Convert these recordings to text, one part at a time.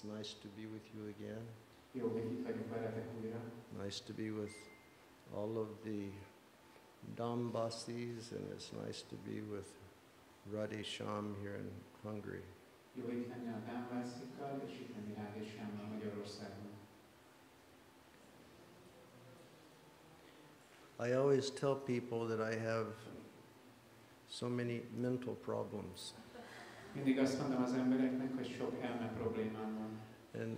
It's nice to be with you again. Jó, hogy itt vagyunk veletek újra. Nice to be with all of the Dambasis, and it's nice to be with Vraja-dhama here in Hungary. Jó itt lenni a Dambassikkal, és itt lenni Vraja-dhamával Magyarországon. I always tell people that I have so many mental problems. Mindig azt mondom az embereknek, hogy sok elme problémám van. And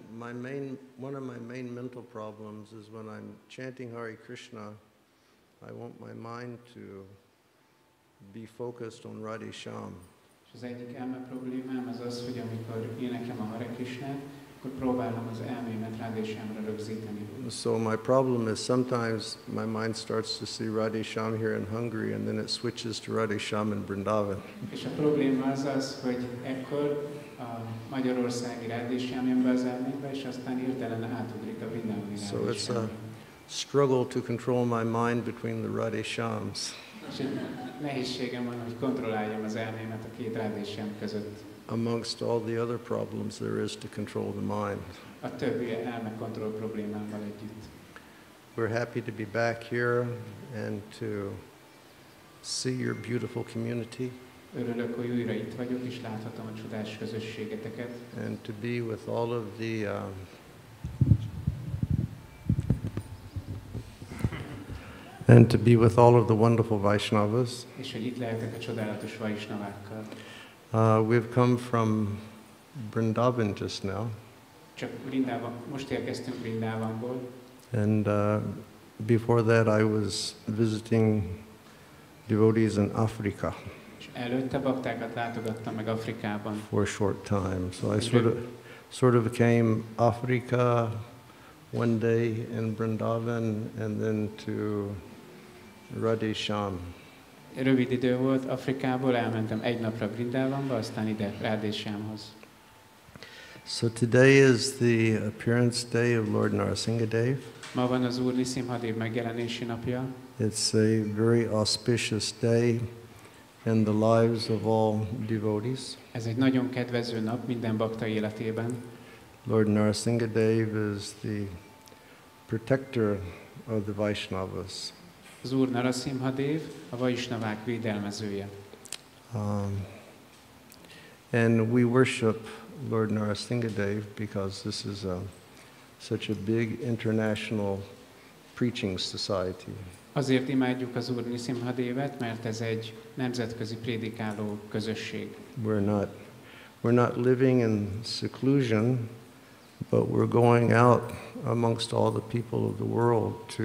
one of my main mental problems is when I'm chanting Hare Krishna, I want my mind to be focused on Radha-sham. És az egyik elme problémám az az, hogy amikor éneklem a Hare Krishnát, akkor próbálom az elmémet Radha-shamra rögzíteni. So my problem is sometimes my mind starts to see Radha-sham here in Hungary, and then it switches to Radha-sham in Vrindavan. És a probléma az az, hogy ekkor a magyarországi Radha-sham jön be az elmébe, és aztán hirtelen átugrik a Vrindavani So it's a Radha-shamra. struggle to control my mind between the Radha-shams. És egy nehézségem van, hogy kontrolláljam az elmémet a két Radha-sham között. Amongst all the other problems there is to control the mind. A többi elmekontroll problémámmal együtt. We're happy to be back here and to see your beautiful community. Örülök, hogy újra itt vagyok, és láthatom a csodás közösségeteket. And to be with all of the wonderful Vaishnavas. És hogy itt lehetek a csodálatos Vaisnavákkal. We've come from Vrindavan just now. Csak Brindában, most érkeztünk Brindavanból. And before that I was visiting devotees in Africa. És előtte baktákat látogattam meg Afrikában. For a short time. So I sort of came Africa one day in Vrindavan and then to Radha-sham. Rövid idő volt, Afrikából elmentem egy napra Brindavanba, aztán ide Radha-shamhoz. So today is the appearance day of Lord Nṛsimha. Ma van az Úr Nṛsimha megjelenési napja. It's a very auspicious day in the lives of all devotees. Ez egy nagyon kedvező nap minden bakta életében. Lord Nṛsimha is the protector of the Vaishnavas. Az Úr Nṛsimha a Vaisnavák védelmezője. And we worship Lord Nṛsimha because this is such a big international preaching society. Azért imádjuk az Úr Nṛsimha-dévet, mert ez egy nemzetközi prédikáló közösség. We're not living in seclusion, but we're going out amongst all the people of the world to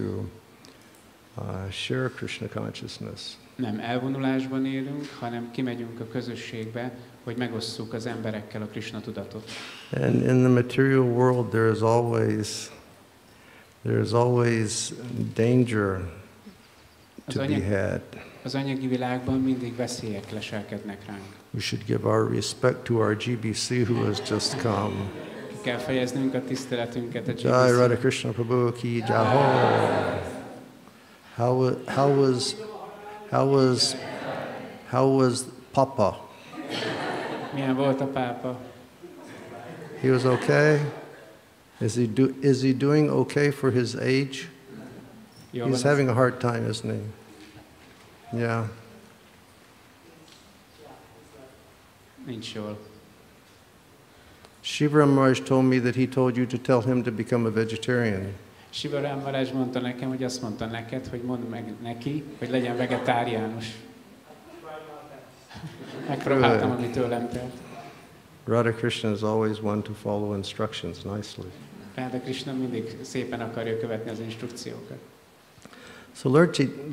share Krishna consciousness. Nem elvonulásban élünk, hanem kimegyünk a közösségbe, hogy megosszuk az emberekkel a Krishna tudatot. And in the material world there is always danger to be had. Az anyagi világban mindig veszélyek leselkednek ránk. We should give our respect to our GBC who has just come. Ki kell fejeznünk a tiszteletünket a GBC. Jai Radha Krishna Prabhu ki jai. How was Papa? Milyen volt a pápa? He was okay? Is he doing okay for his age? He's having a hard time, isn't he? Yeah. Nincs jól. Shiva Maharaj told me that he told you to tell him to become a vegetarian. Shiva Maharaj mondta nekem, hogy azt mondta neked, hogy mondd meg neki, hogy legyen vegetáriánus. Megpróbáltam, amit tőlem telt. Radha Krishna is always one to follow instructions nicely. Radha Krishna mindig szépen akarja követni az instrukciókat. So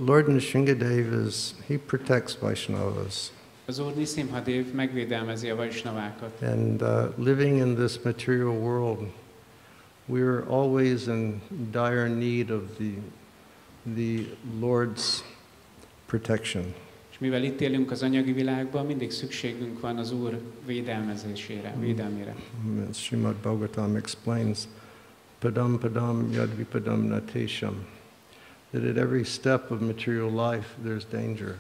Lord Nṛsimha he protects Vaishnavas. Az Úr Nṛsimha megvédelmezi a Vaisnavákat. And living in this material world, we're always in dire need of the Lord's protection. És mivel itt élünk az anyagi világban, mindig szükségünk van az Úr védelmezésére, védelmére. Srimad Bhagavatam explains, padam padam yad vipadam natesham, that at every step of material life there's danger.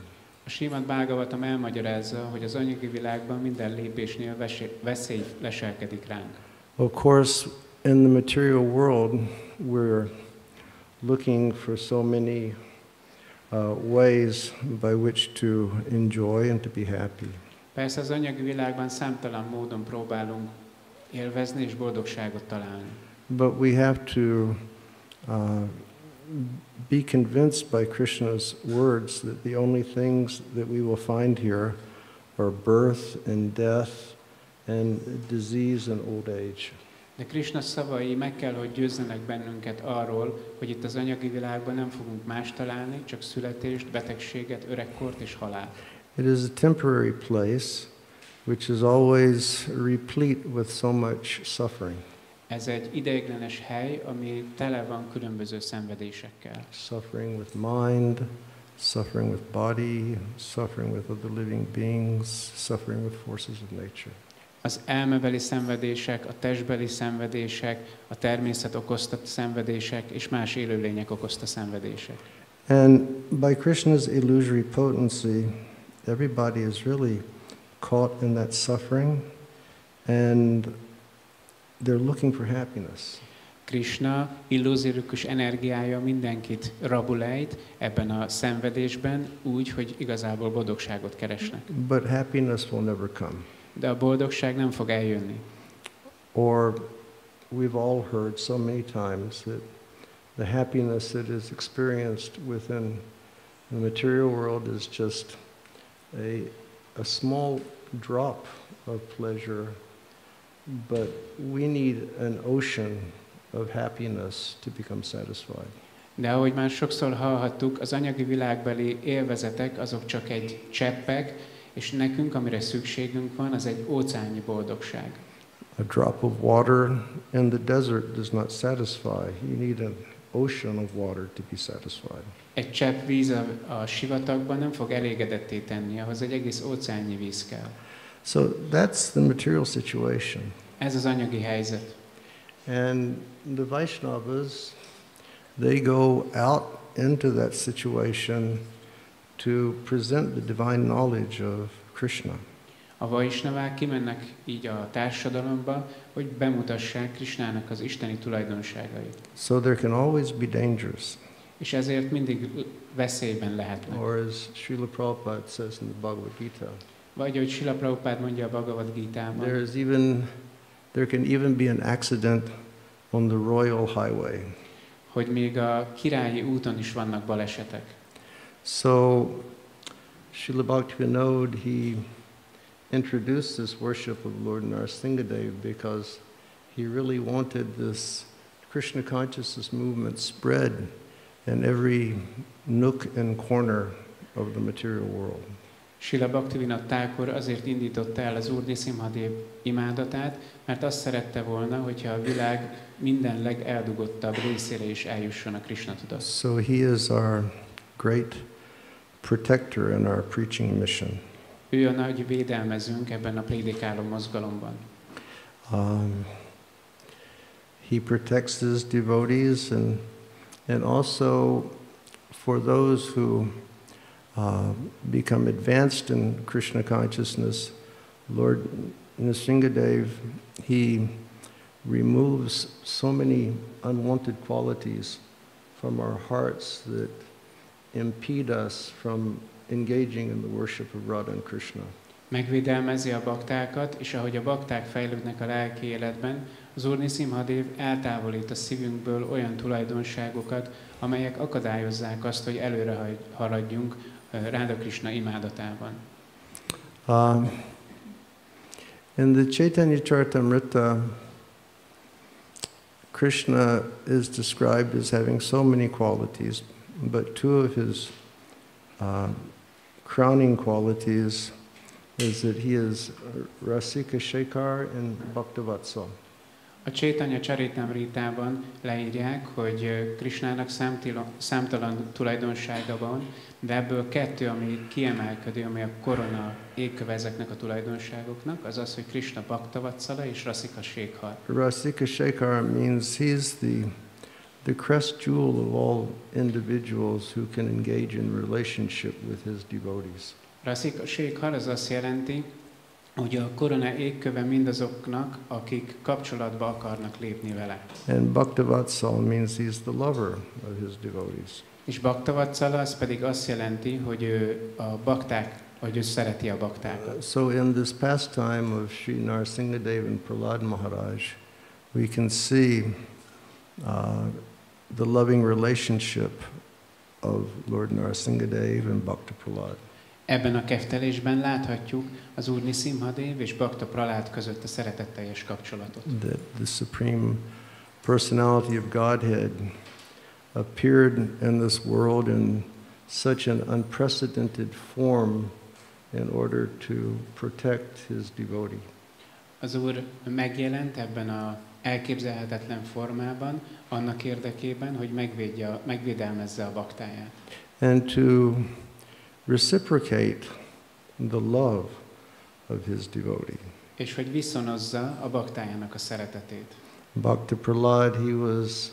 A Srimad Bhagavatam elmagyarázza, hogy az anyagi világban minden lépésnél veszély leselkedik ránk. Of course, in the material world, we're looking for so many ways by which to enjoy and to be happy. Persze az anyagi világban számtalan módon próbálunk élvezni és boldogságot találni. But we have to be convinced by Krishna's words that the only things that we will find here are birth and death and disease and old age. De Krishna szavai meg kell, hogy győzzenek bennünket arról, hogy itt az anyagi világban nem fogunk más találni, csak születést, betegséget, öregkort és halált. It is a temporary place which is always replete with so much suffering. Ez egy ideiglenes hely, ami tele van különböző szenvedésekkel. Suffering with mind, suffering with body, suffering with other living beings, suffering with forces of nature. Az elmebeli szenvedések, a testbeli szenvedések, a természet okozta szenvedések és más élőlények okozta szenvedések. And by Krishna's illusory potency, everybody is really caught in that suffering and they're looking for happiness. Krishna illúziórikus energiája mindenkit rabulejt ebben a szenvedésben úgy, hogy igazából boldogságot keresnek. But happiness will never come. De a boldogság nem fog eljönni. Or we've all heard so many times that the happiness that is experienced within the material world is just a small drop of pleasure, but we need an ocean of happiness to become satisfied. De ahogy már sokszor hallhattuk, az anyagi világbeli élvezetek azok csak egy cseppek, és nekünk, amire szükségünk van, az egy óceánnyi boldogság. A drop of water in the desert does not satisfy. You need an ocean of water to be satisfied. Egy csepp víz a sivatagban nem fog elégedetté tenni, ahhoz egy egész óceánnyi víz kell. So that's the material situation. Ez az anyagi helyzet. And the Vaishnavas, they go out into that situation to present the divine knowledge of Krishna. A Vaisnavák kimennek így a társadalomba, hogy bemutassák Krishnának az isteni tulajdonságait. So there can always be dangers. És ezért mindig veszélyben lehetnek. Or as Srila Prabhupada says in the Bhagavad Gita, Vagy ahogy Srila Prabhupada mondja a Bhagavad Gitában, there can even be an accident on the royal highway. hogy még a királyi úton is vannak balesetek. So Srila Bhaktivinoda, he introduced this worship of Lord Nṛsimha because he really wanted this Krishna consciousness movement spread in every nook and corner of the material world. Srila Bhaktivinoda Thakur azért indította el az Úr Nṛsimha imádatát, mert azt szerette volna, hogyha a világ minden legeldugottabb részére is eljusson a Krishna tudat. So he is our great protector in our preaching mission. Ő a nagy védelmezőnk ebben a prédikáló mozgalomban. He protects his devotees and also for those who become advanced in Krishna consciousness, Lord Nṛsimha, he removes so many unwanted qualities from our hearts that impede us from engaging in the worship of Radha and Krishna. Megvédelmezi a baktákat, és ahogy a bakták fejlődnek a lelki életben, az Úr Nṛsimha eltávolít a szívünkből olyan tulajdonságokat, amelyek akadályozzák azt, hogy előre haladjunk Radha Krishna imádatában. In the Chaitanya Charitamrita, Krishna is described as having so many qualities, but two of his crowning qualities is that he is Rasika Shekhar and Bhaktavatsal. A Chaitanya Charitamritában leírják, hogy Krishnának számtalan tulajdonsága van, de ebből kettő, ami kiemelkedő, ami a korona égköve ezeknek a tulajdonságoknak, az az, hogy Krishna Bhaktavatsala és Rasika Shekhar. Rasika Shekhar means he's the crest jewel of all individuals who can engage in relationship with his devotees. Rasika Shekhar az azt jelenti, hogy a korona égköve mindazoknak, akik kapcsolatba akarnak lépni vele. And Bhaktavatsala means he's the lover of his devotees. És Bhaktavatsala az pedig azt jelenti, hogy ő a bakták, hogy ő szereti a baktákat. So in this pastime of Sri Nṛsimha Dev and Prahlad Maharaj, we can see the loving relationship of Lord Nṛsimha Dev and Bhakta Prahlad. Ebben a keftelésben láthatjuk az Úr Nṛsimha Dev és Bhakta Prahlad között a szeretetteljes kapcsolatot. That the Supreme Personality of Godhead appeared in this world in such an unprecedented form in order to protect his devotee. Az Úr megjelent ebben az elképzelhetetlen formában, annak érdekében, hogy megvédelmezze a baktáját. And to reciprocate the love of his devotee. És hogy viszonozza a baktájának a szeretetét. Bhakta Prahlad, he was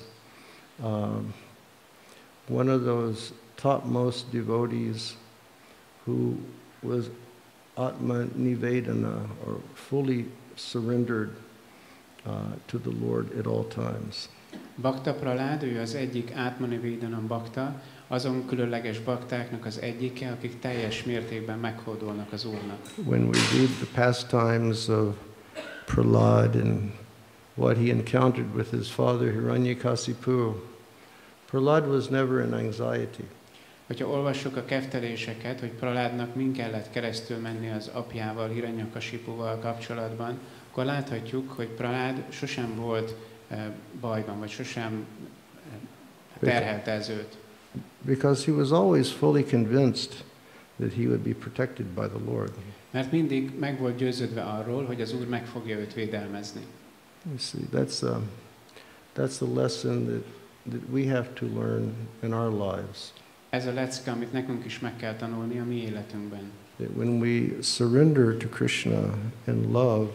one of those topmost devotees who was Atma Nivedana, or fully surrendered to the Lord at all times. Bhakta Prahlad, ő az egyik Atma Nivedana bakta, azon különleges baktáknak az egyike, akik teljes mértékben meghódolnak az Úrnak. When we read the pastimes of Prahlad and what he encountered with his father Hiranyakasipu, Prahlad was never in anxiety. Hogyha olvassuk a kefteléseket, hogy Prahládnak min kellett keresztül menni az apjával, Hiranyakasipuval kapcsolatban, akkor láthatjuk, hogy Prahlad sosem volt bajban, vagy sosem terhelte az őt. Because he was always fully convinced that he would be protected by the Lord. Mert mindig meg volt győződve arról, hogy az Úr meg fogja őt védelmezni. You see, that's the lesson that we have to learn in our lives. Ez a lecke, amit nekünk is meg kell tanulni a mi életünkben. That when we surrender to Krishna in love,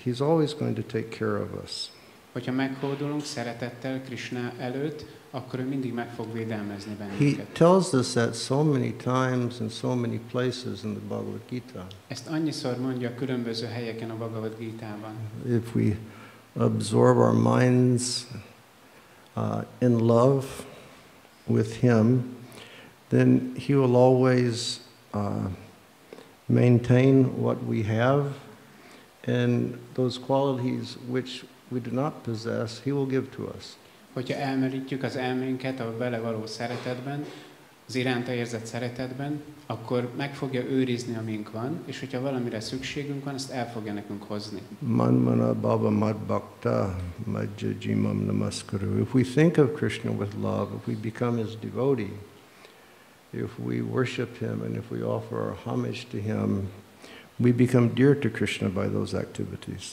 he's always going to take care of us. Hogyha meghódolunk szeretettel Krishna előtt, akkor ő mindig meg fog védelmezni He bennünket. tells us that so many times in so many places in the Bhagavad Gita. Ezt annyiszor mondja a különböző helyeken a Bhagavad Gitában. If we absorb our minds in love with him, then he will always maintain what we have, and those qualities which we do not possess, he will give to us. Hogyha elmerítjük az elménket a vele való szeretetben, az iránta érzett szeretetben, akkor meg fogja őrizni, amink van, és hogyha valamire szükségünk van, azt el fogja nekünk hozni. Manmana bhava mad bhakta majjajimam namaskaru. If we think of Krishna with love, if we become his devotee, if we worship him and if we offer our homage to him, we become dear to Krishna by those activities.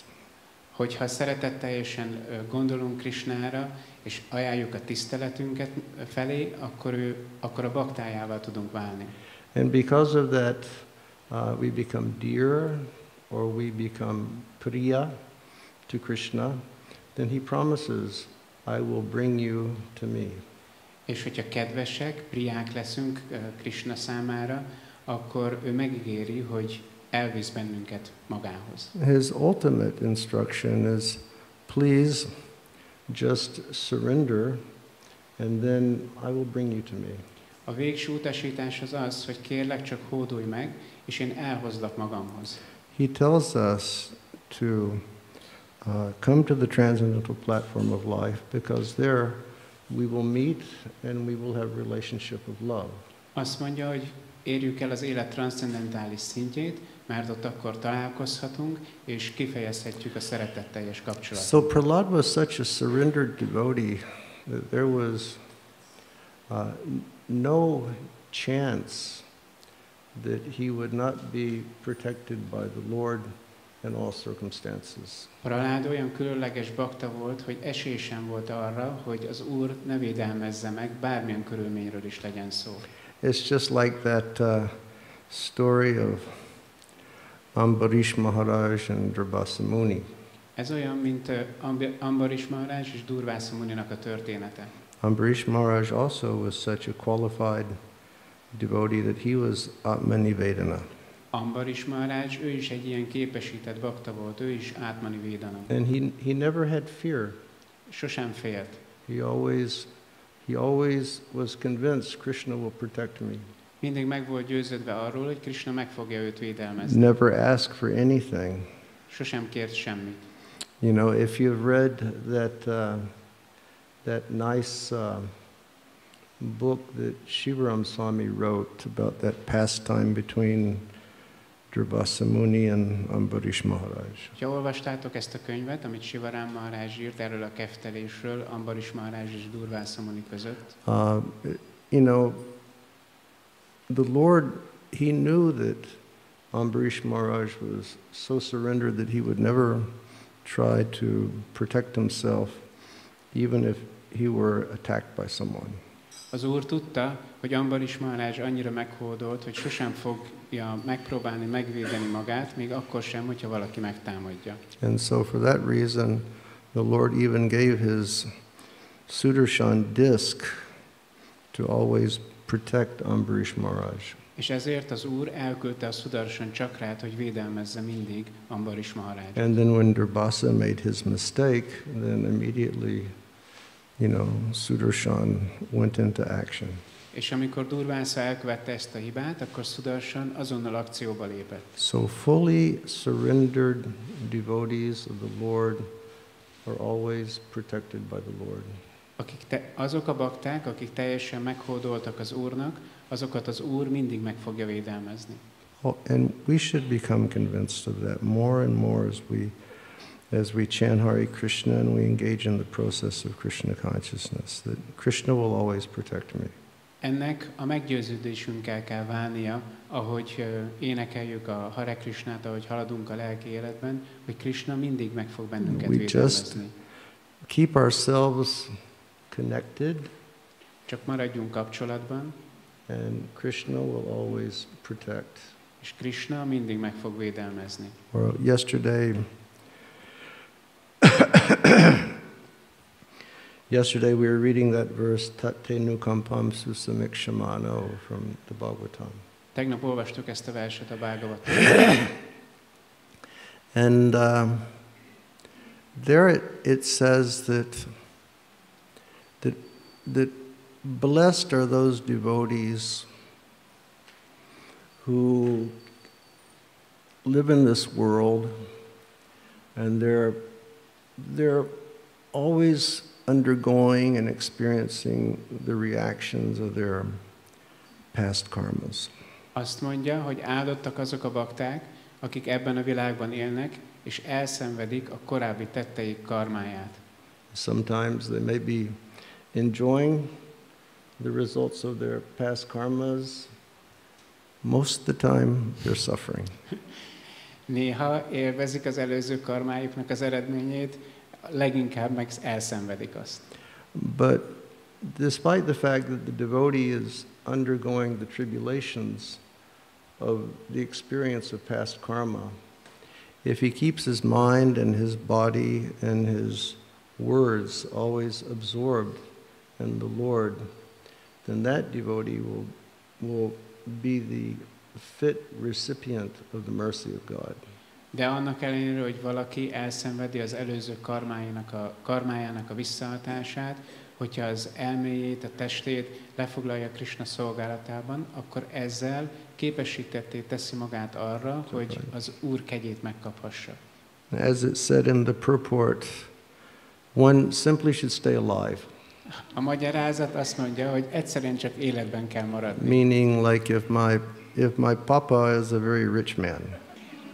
Hogyha szeretetteljesen gondolunk Krishnára, és ajánljuk a tiszteletünket felé, akkor a baktájával tudunk válni. And because of that, we become dear, or we become priya to Krishna, then he promises, I will bring you to me. És hogyha kedvesek, priák leszünk Krishna számára, akkor ő megígéri, hogy elvisz bennünket magához. His ultimate instruction is, please just surrender, and then I will bring you to me. A végső utasítás az az, hogy kérlek, csak hódolj meg, és én elhozlak magamhoz. He tells us to come to the transcendental platform of life, because there we will meet and we will have relationship of love. Azt mondja, hogy érjük el az élet transzcendentális szintjét, mert ott akkor találkozhatunk, és kifejezhetjük a szeretetteljes kapcsolatot. So Prahlad was such a surrendered devotee that there was no chance that he would not be protected by the Lord in all circumstances. Prahlad olyan különleges bakta volt, hogy esély sem volt arra, hogy az Úr ne védelmezze meg, bármilyen körülményről is legyen szó. It's just like that story of Ambarish Maharaj and Durvasa Muni. Ez olyan, mint Ambarish Maharaj és Durvasa Muninak a története. Ambarish Maharaj also was such a qualified devotee that he was Atma Nivedana. Ambarish Maharaj, ő is egy ilyen képesített bakta volt, ő is átmani védanam. And he never had fear. Sosem félt. He always was convinced Krishna will protect me. Mindig meg volt győződve arról, hogy Krishna meg fogja őt védelmezni. Never asked for anything. Sosem kért semmit. You know, if you've read that nice book that Swami wrote about that pastime between Durvasa Muni and Ambarish Maharaj. Ha olvastátok ezt a könyvet, amit Sivarám Maharaj írt erről a keftelésről, Ambarish Maharaj és Durvasa Muni között. You know, the Lord, He knew that Ambarish Maharaj was so surrendered that he would never try to protect himself, even if he were attacked by someone. Az Úr tudta, hogy Ambarish Maharaj annyira meghódolt, hogy sosem fogja megpróbálni megvédeni magát, még akkor sem, hogyha valaki megtámadja. And so for that reason, the Lord even gave his Sudarshan disc to always protect Ambarish Maharaj. És ezért az Úr elküldte a Sudarshan csakrát, hogy védelmezze mindig Ambarish Maharaj. And then when Durvasa made his mistake, then immediately, you know, Sudarshan went into action. És amikor Durvasa elkövette ezt a hibát, akkor Sudarshan azonnal akcióba lépett. So fully surrendered devotees of the Lord are always protected by the Lord. Azok a bakták, akik teljesen meghódoltak az Úrnak, azokat az Úr mindig meg fogja védelmezni. And we should become convinced of that more and more as we chant Hare Krishna and we engage in the process of Krishna consciousness, that Krishna will always protect me. Ennek a meggyőződésünkkel kell válnia, ahogy énekeljük a Hare Krishnát, ahogy haladunk a lelki életben, hogy Krishna mindig meg fog bennünket védelmezni. Just keep ourselves connected. Csak maradjunk kapcsolatban. And Krishna will always protect. És Krishna mindig meg fog védelmezni. Or yesterday we were reading that verse, Tate Nukampam Susamik Shamano from the Bhagavatam. Tegnap olvastuk ezt a verset a Bhagavatam. And there it says that blessed are those devotees who live in this world and they're always undergoing and experiencing the reactions of their past karmas. Azt mondja, hogy áldottak azok a bakták, akik ebben a világban élnek, és elszenvedik a korábbi tetteik karmáját. Sometimes they may be enjoying the results of their past karmas. Most of the time they're suffering. Néha élvezik az előző karmájuknak az eredményét, leginkább meg elszenvedik azt. But despite the fact that the devotee is undergoing the tribulations of the experience of past karma, if he keeps his mind and his body and his words always absorbed in the Lord, then that devotee will be the fit recipient of the mercy of God. De annak ellenére, hogy valaki elszenvedi az előző karmájának a visszahatását, hogyha az elméjét, a testét lefoglalja Krishna szolgálatában, akkor ezzel képesítetté teszi magát arra, hogy az Úr kegyét megkaphassa. As it said in the purport, one simply should stay alive. A magyarázat azt mondja, hogy egyszerűen csak életben kell maradni. Meaning, like if my papa is a very rich man.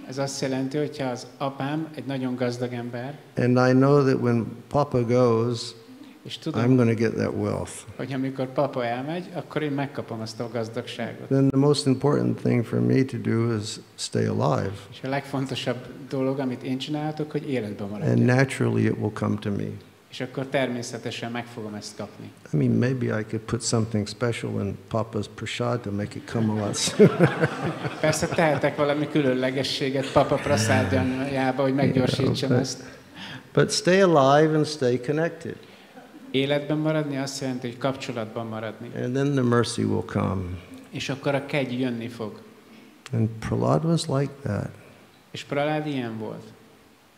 Ez azt jelenti, hogy ha az apám egy nagyon gazdag ember, and I know that when Papa goes, és tudom, I'm going to get that wealth. Hogy amikor papa elmegy, akkor én megkapom azt a gazdagságot. Then the most important thing for me to do is stay alive. És a legfontosabb dolog, amit én csinálhatok, hogy életben maradjak. And naturally it will come to me. És akkor természetesen meg fogom ezt kapni. I mean, maybe I could put something special in Papa's prasad to make it come a lot sooner. Persze tehetek valami különlegességet Papa prasádjába, hogy meggyorsítsam ezt. But stay alive and stay connected. Életben maradni azt jelenti, hogy kapcsolatban maradni. And then the mercy will come. És akkor a kegy jönni fog. And Prahlad was like that. És Prahlad ilyen volt.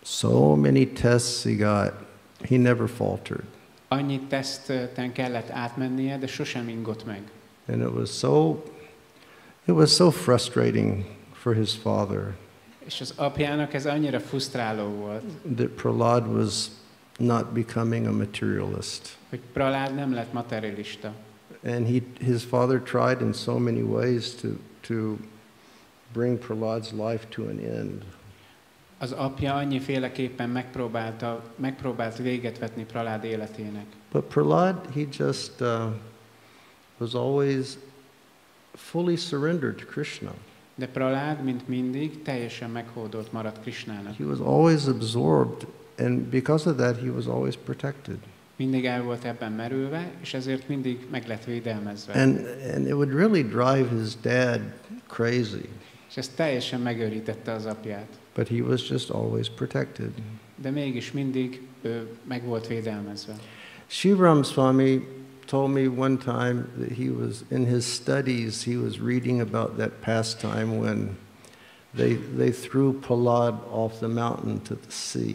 So many tests he got, he never faltered. Annyi teszten kellett átmennie, de sosem ingott meg. And it was so frustrating for his father. És az apjának ez annyira frusztráló volt. That Prahlad was not becoming a materialist. Hogy Prahlad nem lett materialista. And his father tried in so many ways to bring Prahlad's life to an end. Az apja annyiféleképpen megpróbált véget vetni Prahlad életének. But Prahlad, he just was always fully surrendered to Krishna. De Prahlad, mint mindig, teljesen meghódolt maradt Krishnának. He was always absorbed, and because of that, he was always protected. Mindig el volt ebben merülve, és ezért mindig meg lett védelmezve. And it would really drive his dad crazy. És ez teljesen megőrítette az apját. But he was just always protected. De mégis mindig ő meg volt védelmezve. Shriram Swami told me one time that he was in his studies, he was reading about that pastime when they threw Prahlad off the mountain to the sea.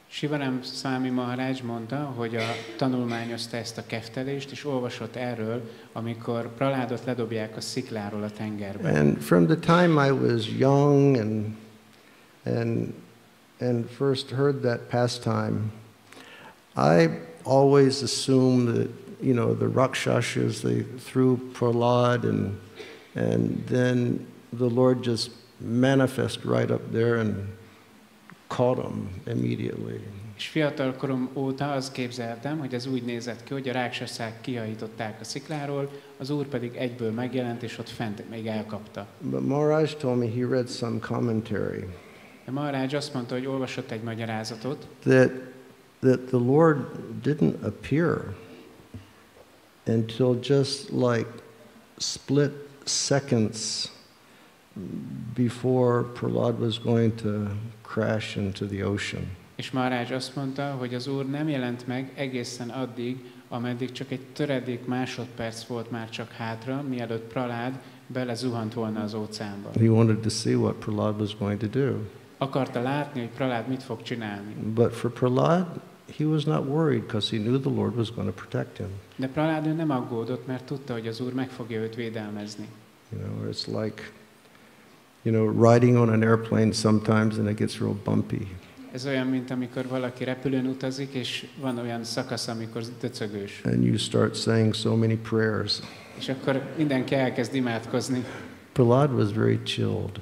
Shriram Swami Maharaj mondta, hogy tanulmányozta ezt a keftelést, és olvasott erről, amikor Prahládot ledobják a szikláról a tengerbe. And from the time I was young and first heard that pastime, I always assumed that, you know, the Rakshasas, they threw Prahlad and then the Lord just manifest right up there and caught him immediately. És fiatal korom óta azt képzeltem, hogy ez úgy nézett ki, hogy a ráksaszák kihajították a szikláról, az Úr pedig egyből megjelent, és ott fent még elkapta. But Maharaj told me he read some commentary. De Maharaj azt mondta, hogy olvasott egy magyarázatot, That the Lord didn't appear until just like split seconds before Prahlad was going to crash into the ocean. És Maharaj azt mondta, hogy az Úr nem jelent meg egészen addig, ameddig csak egy töredék másodperc volt már csak hátra, mielőtt Prahlad belezuhant volna az óceánba. He wanted to see what Prahlad was going to do. Akarta látni, hogy Prahlad mit fog csinálni. But for Prahlad, he was not worried because he knew the Lord was going to protect him. De Prahlad ő nem aggódott, mert tudta, hogy az Úr meg fogja őt védelmezni. You know, it's like, you know, riding on an airplane sometimes and it gets real bumpy. Ez olyan, mint amikor valaki repülőn utazik, és van olyan szakasz, amikor döcögős. And you start saying so many prayers. És akkor mindenki elkezd imádkozni. Prahlad was very chilled.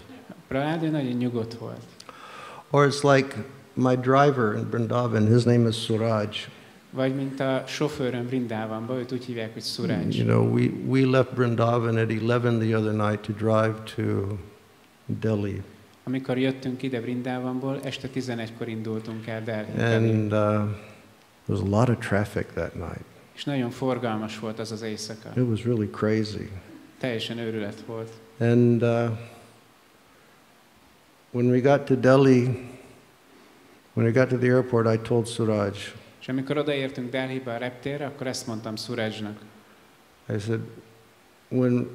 Prahlad ő nagyon nyugodt volt. Or it's like my driver in Vrindavan, his name is Suraj. Vagy mint a sofőröm Brindavanban, őt úgy hívják, hogy Suraj. You know, we left Vrindavan at 11 the other night to drive to Delhi. Amikor jöttünk ide Brindavanból, este 11-kor indultunk el Delhi. And there was a lot of traffic that night. És nagyon forgalmas volt az éjszaka. It was really crazy. Teljesen őrület volt. And when we got to Delhi, when we got to the airport, I told Suraj. És amikor odaértünk Delhibe a reptérre, akkor ezt mondtam Surajnak. I said, when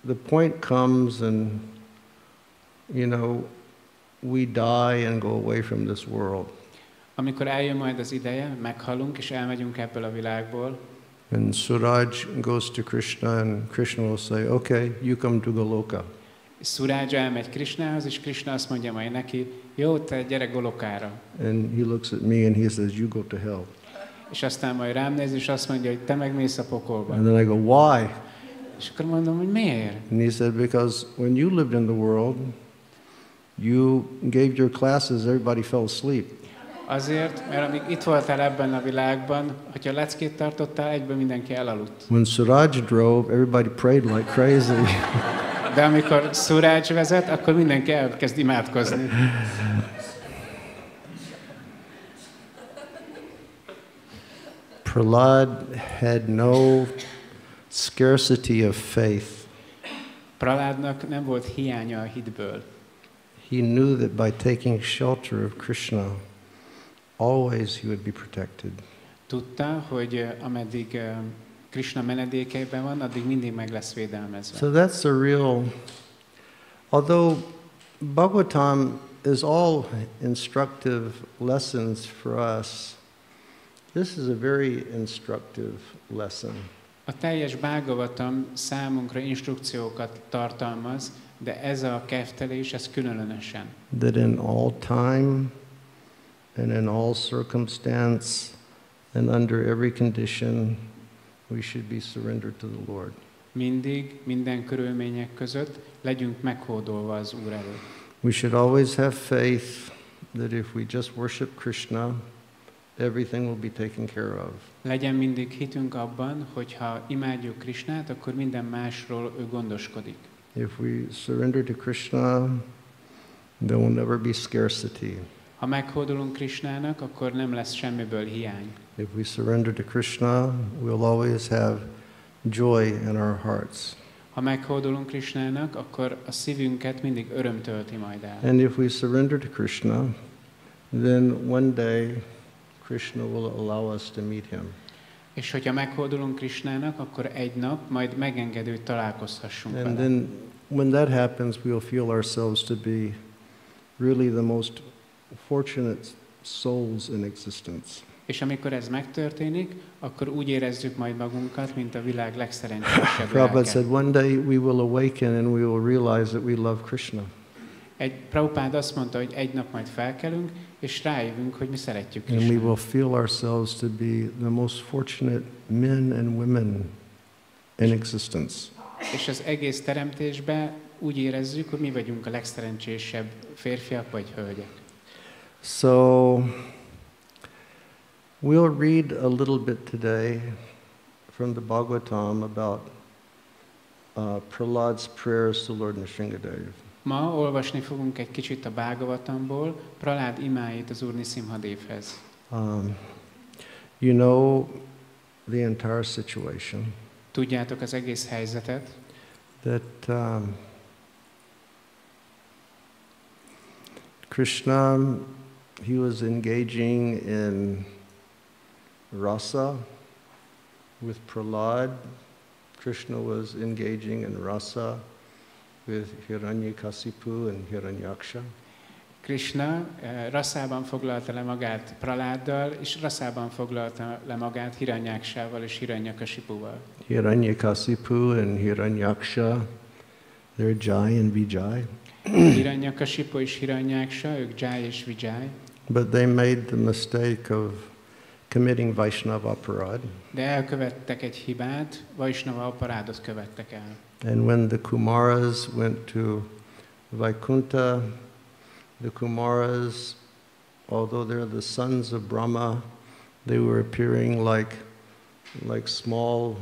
the point comes and, you know, we die and go away from this world. Amikor eljön majd az ideje, meghalunk és elmegyünk ebből a világból. And Suraj goes to Krishna and Krishna will say, okay, you come to Goloka. És Suraj elmegy Krishnához, és Krishna azt mondja majd neki, jó, te gyere Golokára. And he looks at me and he says, you go to hell. És aztán majd rám néz, és azt mondja, hogy te megmész a pokolba. And then I go, why? És akkor mondom, hogy miért? And he said, because when you lived in the world, you gave your classes, everybody fell asleep. Azért, mert amíg itt voltál ebben a világban, hogyha leckét tartottál, egyben mindenki elaludt. When Suraj drove, everybody prayed like crazy. De amikor Suraj vezet, akkor mindenki elkezd imádkozni. Prahlad had no scarcity of faith. Prahládnak nem volt hiánya a hitből. He knew that by taking shelter of Krishna, always he would be protected. Tudta, hogy ameddig Krishna menedékeiben van, addig mindig meg lesz védelmezve. So that's a real Although Bhagavatam is all instructive lessons for us, this is a very instructive lesson. A teljes Bhagavatam számunkra instrukciókat tartalmaz, de ez a keftelés, ez különösen. That in all time and in all circumstance and under every condition we should be surrendered to the Lord. Mindig, minden körülmények között legyünk meghódolva az Úr előtt. We should always have faith that if we just worship Krishna, everything will be taken care of. Legyen mindig hitünk abban, hogy ha imádjuk Krisnát, akkor minden másról ő gondoskodik. If we surrender to Krishna, there will never be scarcity. Ha meghódolunk Krisnának, akkor nem lesz semmiből hiány. If we surrender to Krishna, we'll always have joy in our hearts. Ha meghódolunk Krisnának, akkor a szívünket mindig öröm tölti majd el. And if we surrender to Krishna, then one day Krishna will allow us to meet him. És hogyha meghódolunk Krisnának, akkor egy nap majd megengedő, hogy találkozhassunk And vele. then when that happens, we'll feel ourselves to be really the most fortunate souls in existence. És amikor ez megtörténik, akkor úgy érezzük majd magunkat, mint a világ legszerencsésebb Prabhupada lelke. said, one day we will awaken and we will realize that we love Krishna. Prabhupád azt mondta, hogy egy nap majd felkelünk, és rájövünk, hogy mi szeretjük And we Krisnát. will feel ourselves to be the most fortunate men and women in existence. És az egész teremtésben úgy érezzük, hogy mi vagyunk a legszerencsésebb férfiak vagy hölgyek. So we'll read a little bit today from the Bhagavatam about Prahlad's prayers to Lord Nṛsimha. Ma olvasni fogunk egy kicsit a Bhagavatamból, Prahlád imáit az Úr Nṛsimha Dévhez. You know the entire situation. Tudjátok az egész helyzetet, That Krishna, he was engaging in rasa with Prahlad. Krishna was engaging in rasa with Hiranyakasipu and Hiranyaksha. Krishna rasszában foglalta le magát Prahláddal, és rasszában foglalta le magát Hiranyaksával és Hiranyakasipuval. Hiranyakasipu and Hiranyaksha, they're Jai and Vijay. Hiranyakasipu és Hiranyaksa, ők Jai és Vijay. But they made the mistake of committing Vaishnava aparad. De elkövettek egy hibát, Vaishnava aparádot követtek el. And when the Kumaras went to Vaikuntha, the Kumaras, although they're the sons of Brahma, they were appearing like small,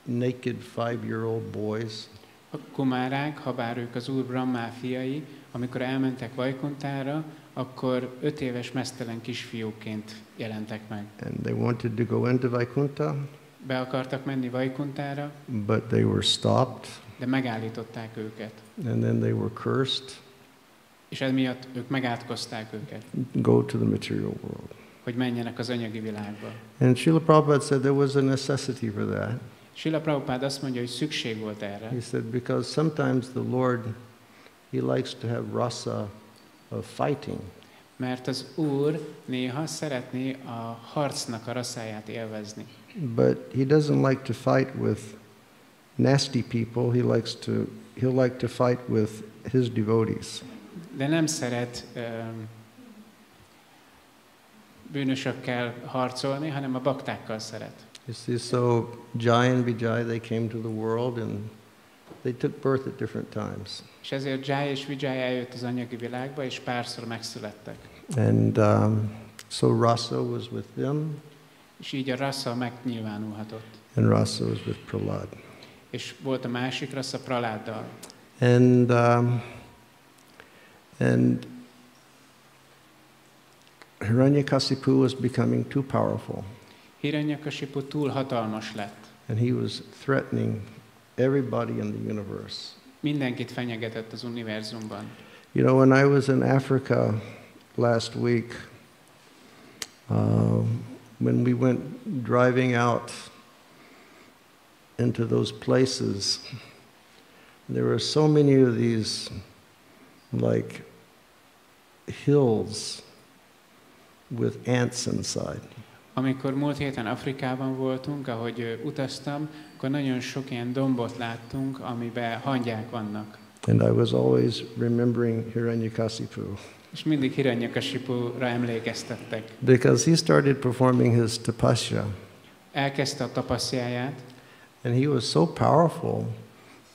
naked 5-year-old boys. A kumárák, habár ők az Úr Brahmá fiai, amikor elmentek Vajkuntára, akkor 5 éves meztelen kisfiúként jelentek meg. And they wanted to go into Vaikuntha, Be akartak menni Vajkuntára, but they were stopped, de megállították őket. and then they were cursed. És emiatt ők megátkozták őket, Go to the material world. hogy menjenek az anyagi világba. And Srila Prabhupada said there was a necessity for that. Srila Prabhupád azt mondja, hogy szükség volt erre. He said, because sometimes the Lord, he likes to have rasa of fighting. Mert az Úr néha szeretné a harcnak a rasszáját élvezni. But he doesn't like to fight with nasty people. He'll like to fight with his devotees. De nem szeret bűnösökkel harcolni, hanem a baktákkal szeret. You see, so Jai and Vijay, they came to the world and they took birth at different times. És ezért Jai és Vijay eljött az anyagi világba, és párszor megszülettek. And so Rasa was with them, És így a rassza megnyilvánulhatott. and Rasa was with Prahlad. És volt a másik rassza Prahláddal. And Hiranyakasipu was becoming too powerful, Hiranyakasipu túl hatalmas lett. and he was threatening everybody in the universe. Mindenkit fenyegetett az univerzumban. You know, when I was in Africa last week, when we went driving out into those places, there were so many of these like hills with ants inside. Amikor múlt héten Afrikában voltunk, ahogy utaztam, akkor nagyon sok ilyen dombot láttunk, amiben hangyák vannak. And I was always remembering Hiranyakasipu. És mindig Hiranyakasipura emlékeztettek. Because he started performing his tapasya. Elkezdte a tapaszjáját, And he was so powerful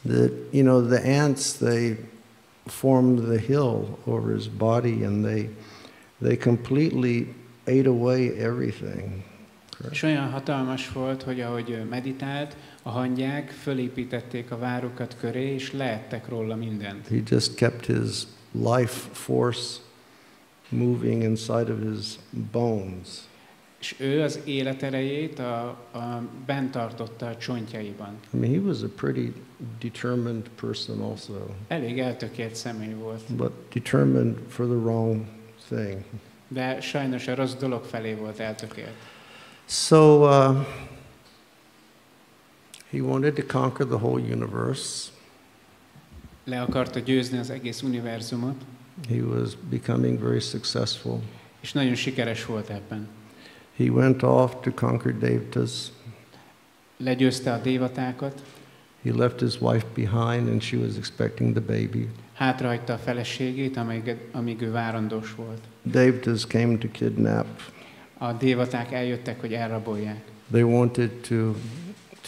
that, the ants, they formed the hill over his body and they completely ate away everything. és olyan hatalmas volt, hogy ahogy meditált, a hangyák fölépítették a várokat köré, és leettek róla mindent. He just kept his life force moving inside of his bones. És ő az életerejét bent tartotta a csontjaiban. I mean, he was a pretty determined person also. Elég eltökélt személy volt. But determined for the wrong thing. De sajnos a rossz dolog felé volt eltökélt. So he wanted to conquer the whole universe. Le akarta győzni az egész univerzumot. He was becoming very successful. És nagyon sikeres volt ebben. He went off to conquer Devatas. Legyőzte a dévatákat. He left his wife behind and she was expecting the baby. Hátrahagyta a feleségét, amíg ő várandós volt. Devatas came to kidnap. A dévaták eljöttek, hogy elrabolják. They wanted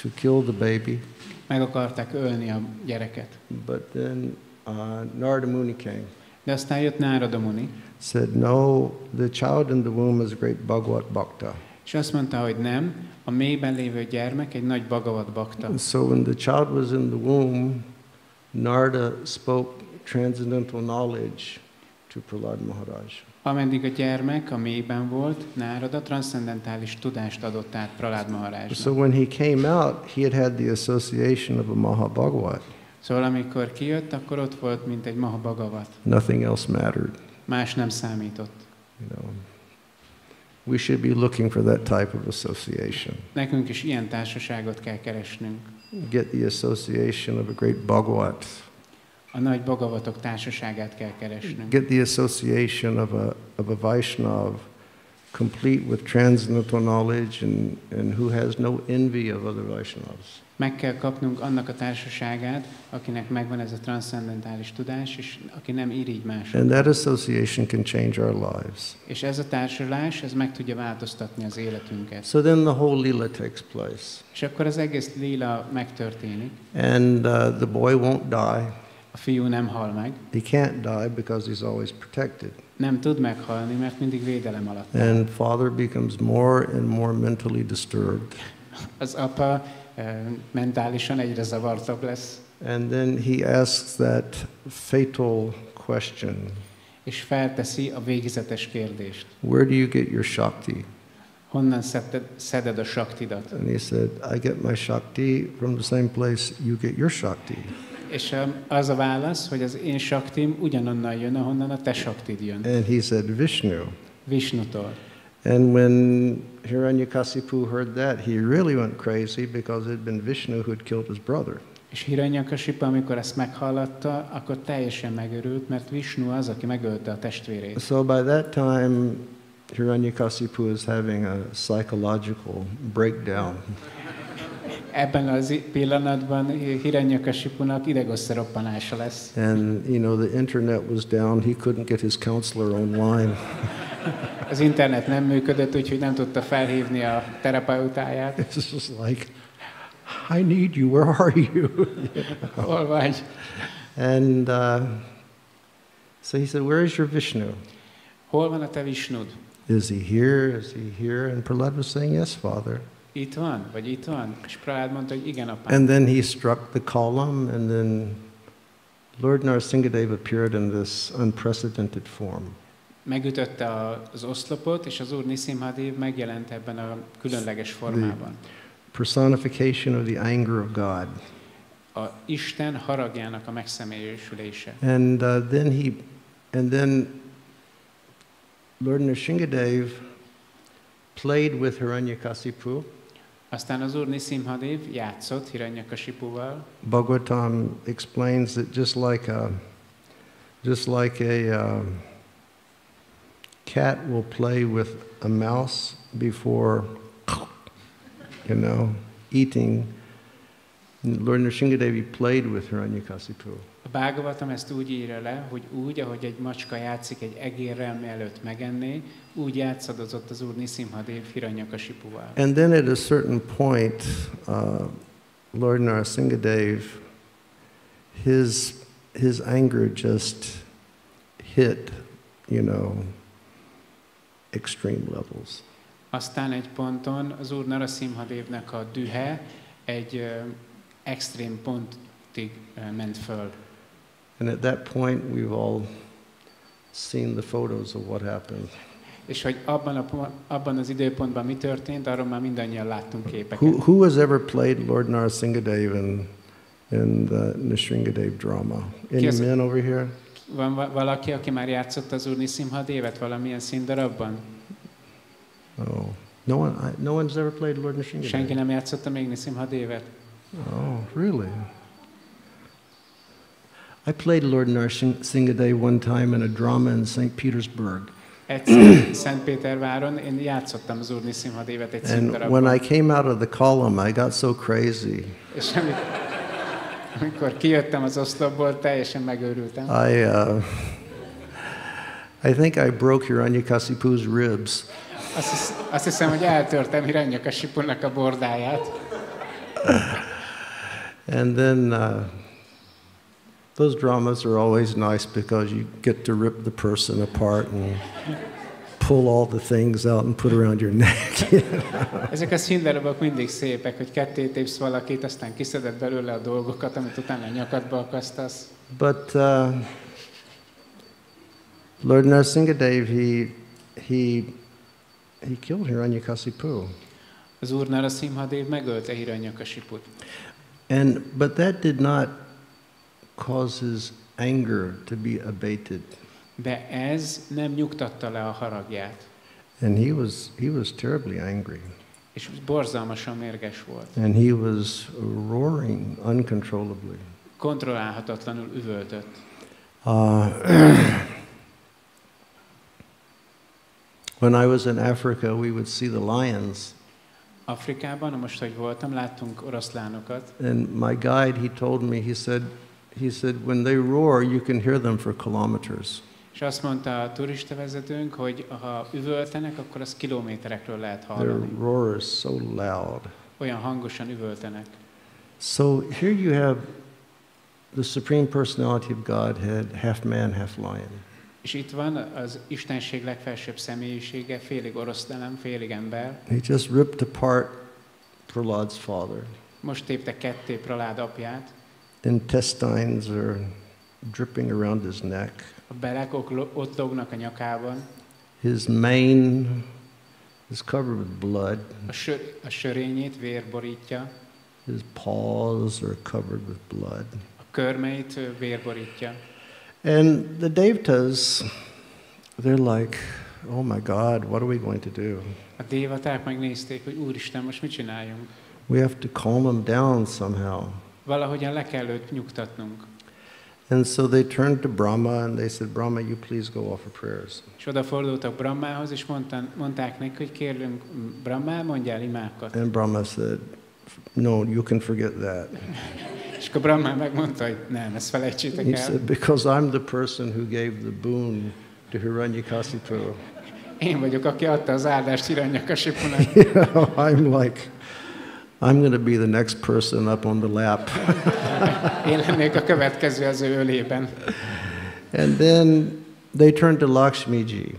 to kill the baby. Meg akarták ölni a gyereket. But then Narada Muni came. De aztán jött Nárada Muni. Said, no, the child in the womb is a great Bhagavat Bhakta. És azt mondta, hogy nem, a mélyben lévő gyermek egy nagy Bhagavat Bhakta. So when the child was in the womb, Narada spoke transcendental knowledge to Prahlad Maharaj. Ameddig a gyermek a mélyben volt, Nárada transzcendentális tudást adott át Prahlad Maharajnak. So when he came out, he had the association of a Mahabhagavat. Szóval amikor kijött, akkor ott volt, mint egy Mahabhagavat. Nothing else mattered. Más nem számított. We should be looking for that type of association. Nekünk is ilyen társaságot kell keresnünk. Get the association of a great Bhagavat. A nagy Bhagavatok társaságát kell keresnünk. Get the association of a Vaishnav, complete with transcendental knowledge and who has no envy of other Vaishnavas. Meg kell kapnunk annak a társaságát, akinek megvan ez a transzcendentális tudás, és aki nem irigy másokat. And that association can change our lives. És ez a társulás, ez meg tudja változtatni az életünket. So then the whole lila takes place. És akkor az egész lila megtörténik. And the boy won't die. A fiú nem hal meg. He can't die because he's always protected. Nem tud meghalni, mert mindig védelem alatt. And father becomes more and more mentally disturbed. Az apa mentálisan egyre zavartabb lesz. And then he asks that fatal question. És felteszi a végzetes kérdést. Where do you get your Shakti? Honnan szeded a Shaktidat? And he said, I get my Shakti from the same place you get your Shakti. És az a válasz, hogy az én Shaktim ugyanonnan jön, ahonnan a te Shaktid jön. And he said, Vishnu. Vishnutól. And when Hiranyakasipu heard that, he really went crazy because it had been Vishnu who had killed his brother. És Hiranyakasipa, amikor ezt meghallatta, akkor teljesen megörült, mert Vishnu az, aki megölte a testvérét. So by that time, Hiranyakasipu is having a psychological breakdown. Ebben az pillanatban Hiranyakasipunak idegösszeroppanása lesz. And the internet was down. He couldn't get his counselor online. Az internet nem működött, úgyhogy nem tudta felhívni a terapeutáját. It's just like, I need you. Where are you? Hol vagy? And so he said, where is your Vishnu? Hol van a te Visnud? Is he here? Is he here? And Prahlad was saying, yes, Father. Itt van, vagy itt van? És Prahlad mondta, hogy igen, apám. And then he struck the column, and then Lord Nṛsimha appeared in this unprecedented form. Megütötte az oszlopot, és az Úr Nṛsimha megjelent ebben a különleges formában. Personification of the anger of God. A Isten haragjának a megszemélyesülése. And then Lord Nṛsimha played with Hiranyakasipu. Aztán az úr Nṛsimha játszott Hiranyakasipuval. Bhagavatam explains that just like a cat will play with a mouse before, eating. Lord Nṛsimha played with Hiranyakasipu. A Bhagavatam ezt úgy írja le, hogy úgy, ahogy egy macska játszik egy egérrel, mielőtt megenné, úgy játszadozott az úr Nṛsimha Hiranyakasipuval. And then at a certain point, Lord Nṛsimha, his anger just hit, extreme levels. Aztán egy ponton az úr Nṛsimha-nek a dühe egy extrém pontig ment föl. And at that point, we've all seen the photos of what happened. És hogy abban az időpontban mi történt, arról már mindannyian láttunk képeket. Who has ever played Lord Nṛsimha in the Nṛsimha drama? Any men over here? Van valaki, aki már játszott az úr Nṛsimha-et valamilyen színdarabban? Oh, no one's ever played Lord Nṛsimha. Senki nem játszotta még Nṛsimha-et? Oh, really? I played Lord Nṛsimha one time in a drama in St. Petersburg. Egyszer Szentpéterváron én játszottam az úr Nṛsimha-et egy színdarabban. And when I came out of the column, I got so crazy. És amikor kijöttem az oszlopból, teljesen megőrültem. I think I broke Hiranyakasipu's ribs. Azt hiszem, hogy eltörtem Hiranyakasipunak a bordáját. And then those dramas are always nice because you get to rip the person apart and pull all the things out and put around your neck. Ezek a színdarabok mindig szépek, hogy ketté tépsz valakit, aztán kiszeded belőle a dolgokat, amit utána a nyakadba akasztasz. But Lord Nṛsimha, he killed Hiranyakasipu. Az úr Nṛsimha megölte Hiranyakasiput. But that did not cause his anger to be abated. De ez nem nyugtatta le a haragját. And he was terribly angry. És borzalmasan mérges volt. And he was roaring uncontrollably. Kontrollálhatatlanul üvöltött. When I was in Africa, we would see the lions. Afrikában, most, hogy voltam, láttunk oroszlánokat. And my guide, he told me, he said, when they roar, you can hear them for kilometers. És azt mondta a turistavezetőnk, hogy ha üvöltenek, akkor az kilométerekről lehet hallani. Their roar is so loud. Olyan hangosan üvöltenek. So here you have the Supreme Personality of Godhead, half man, half lion. És itt van az Istenség legfelsőbb személyisége, félig oroszlán, félig ember. He just ripped apart Prahlad's father. Most tépte ketté Prahlad apját. Intestines are dripping around his neck. A belek ott lógnak a nyakában. His mane is covered with blood. A sörényét vér borítja. His paws are covered with blood. A körmeit vér borítja. And the devatas, they're like, oh my God, what are we going to do? A dévaták megnézték, hogy Úristen, most mit csináljunk? We have to calm him down somehow. Valahogyan le kell őt nyugtatnunk. And so they turned to Brahma and they said, Brahma, you please go offer prayers. És odafordultak Brahmához, és mondták neki, hogy kérlünk, Brahma, mondjál imákat. And Brahma said, no, you can forget that. És akkor Brahma megmondta, hogy nem, ezt felejtsétek el. He said, because I'm the person who gave the boon to Hiranyakasipu. Én vagyok, aki adta az áldást Hiranyakasipunak. I'm going to be the next person up on the lap. Én lennék a következő az ő ölében. And then they turned to Lakshmiji.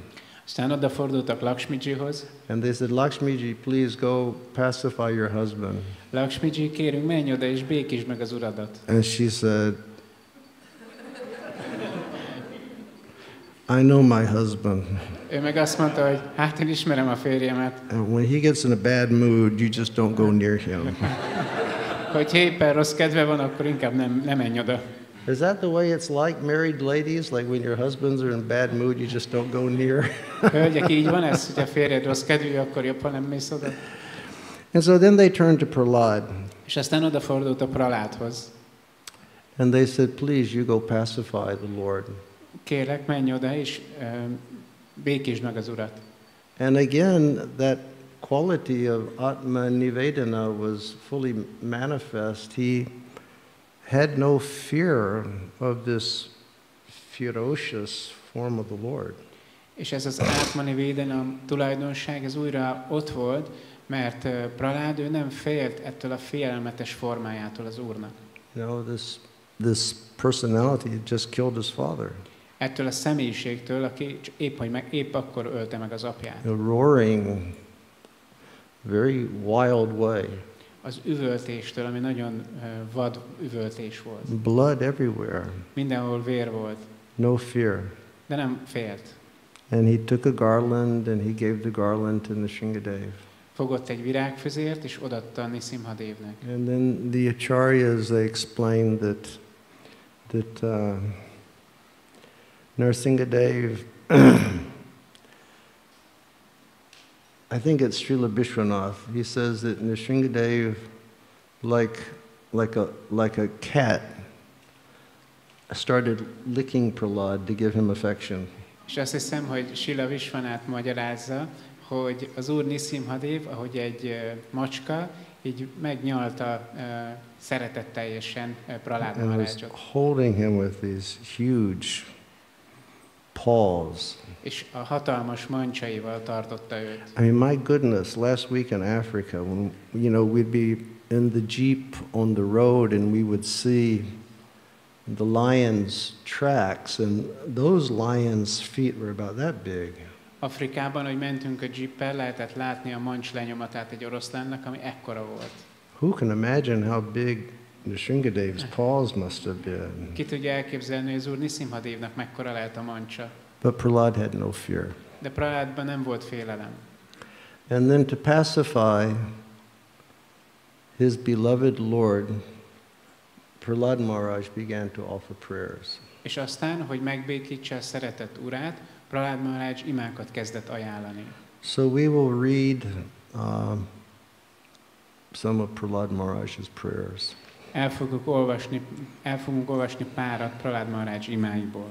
Aztán odafordultak Lakshmijihoz. And they said, Lakshmiji, please go pacify your husband. Lakshmiji, kérünk, menj oda és békítsd meg az uradat. And she said, I know my husband. Ő meg azt mondta, hogy hát én ismerem a férjemet. And when he gets in a bad mood, you just don't go near him. Hogy éppen rossz kedve van, akkor inkább nem menj oda. Is that the way it's like, married ladies? Like when your husbands are in bad mood, you just don't go near? Hölgyek, így van ez, hogy a férjed rossz kedvű, akkor jobb, ha nem mész oda? And so then they turned to Prahlad. És aztán odafordult a Prahládhoz. And they said, please, you go pacify the Lord. Kérlek, menj oda, és békítsd meg az Urat. And again, that quality of Atma Nivedana was fully manifest. He had no fear of this ferocious form of the Lord. És ez az Atma Nivedana tulajdonság, ez újra ott volt, mert Prahlád, ő nem félt ettől a félelmetes formájától az Úrnak. You know, this personality just killed his father. Ettől a személyiségtől, aki épp akkor ölte meg az apját. A roaring, very wild way. Az üvöltéstől, ami nagyon vad üvöltés volt. Blood everywhere. Mindenhol vér volt. No fear. De nem félt. And he took a garland and he gave the garland to Nṛsimha. Fogott egy virágfüzért, és odaadta a Nṛsimha Devnek. And then the acharyas, they explained that Nṛsimha Dev, I think it's Śrīla Vishwanath, he says that Nṛsimha Dev, like a cat, started licking Prahlad to give him affection. És azt hiszem, hogy Śrīla Vishwanath magyarázza, hogy az Úr Nṛsimha Dev, ahogy egy macska, így megnyalta szeretetteljesen Prahlad Maharajot. Holding him with these huge paws. És a hatalmas mancsaival tartotta őt. I mean, my goodness, last week in Africa, when, you know, we'd be in the jeep on the road and we would see the lion's tracks, and those lions' feet were about that big. Afrikában, hogy mentünk a jeeppel, lehetett látni a mancs lenyomatát egy oroszlánnak, ami ekkora volt. Who can imagine how big Nṛsimha Dev's paws must have been? Ki tudja elképzelni, hogy az Úr Nṛsimha Devnek mekkora lehet a mancsa? But Prahlad had no fear. De Prahládban nem volt félelem. And then to pacify his beloved Lord, Prahlad Maharaj began to offer prayers. És aztán, hogy megbékítse a szeretett Urát, Prahlad Maharaj imákat kezdett ajánlani. So we will read some of Prahlad Maharaj's prayers. El fogunk olvasni párat Prahlad Maharaj imáiból.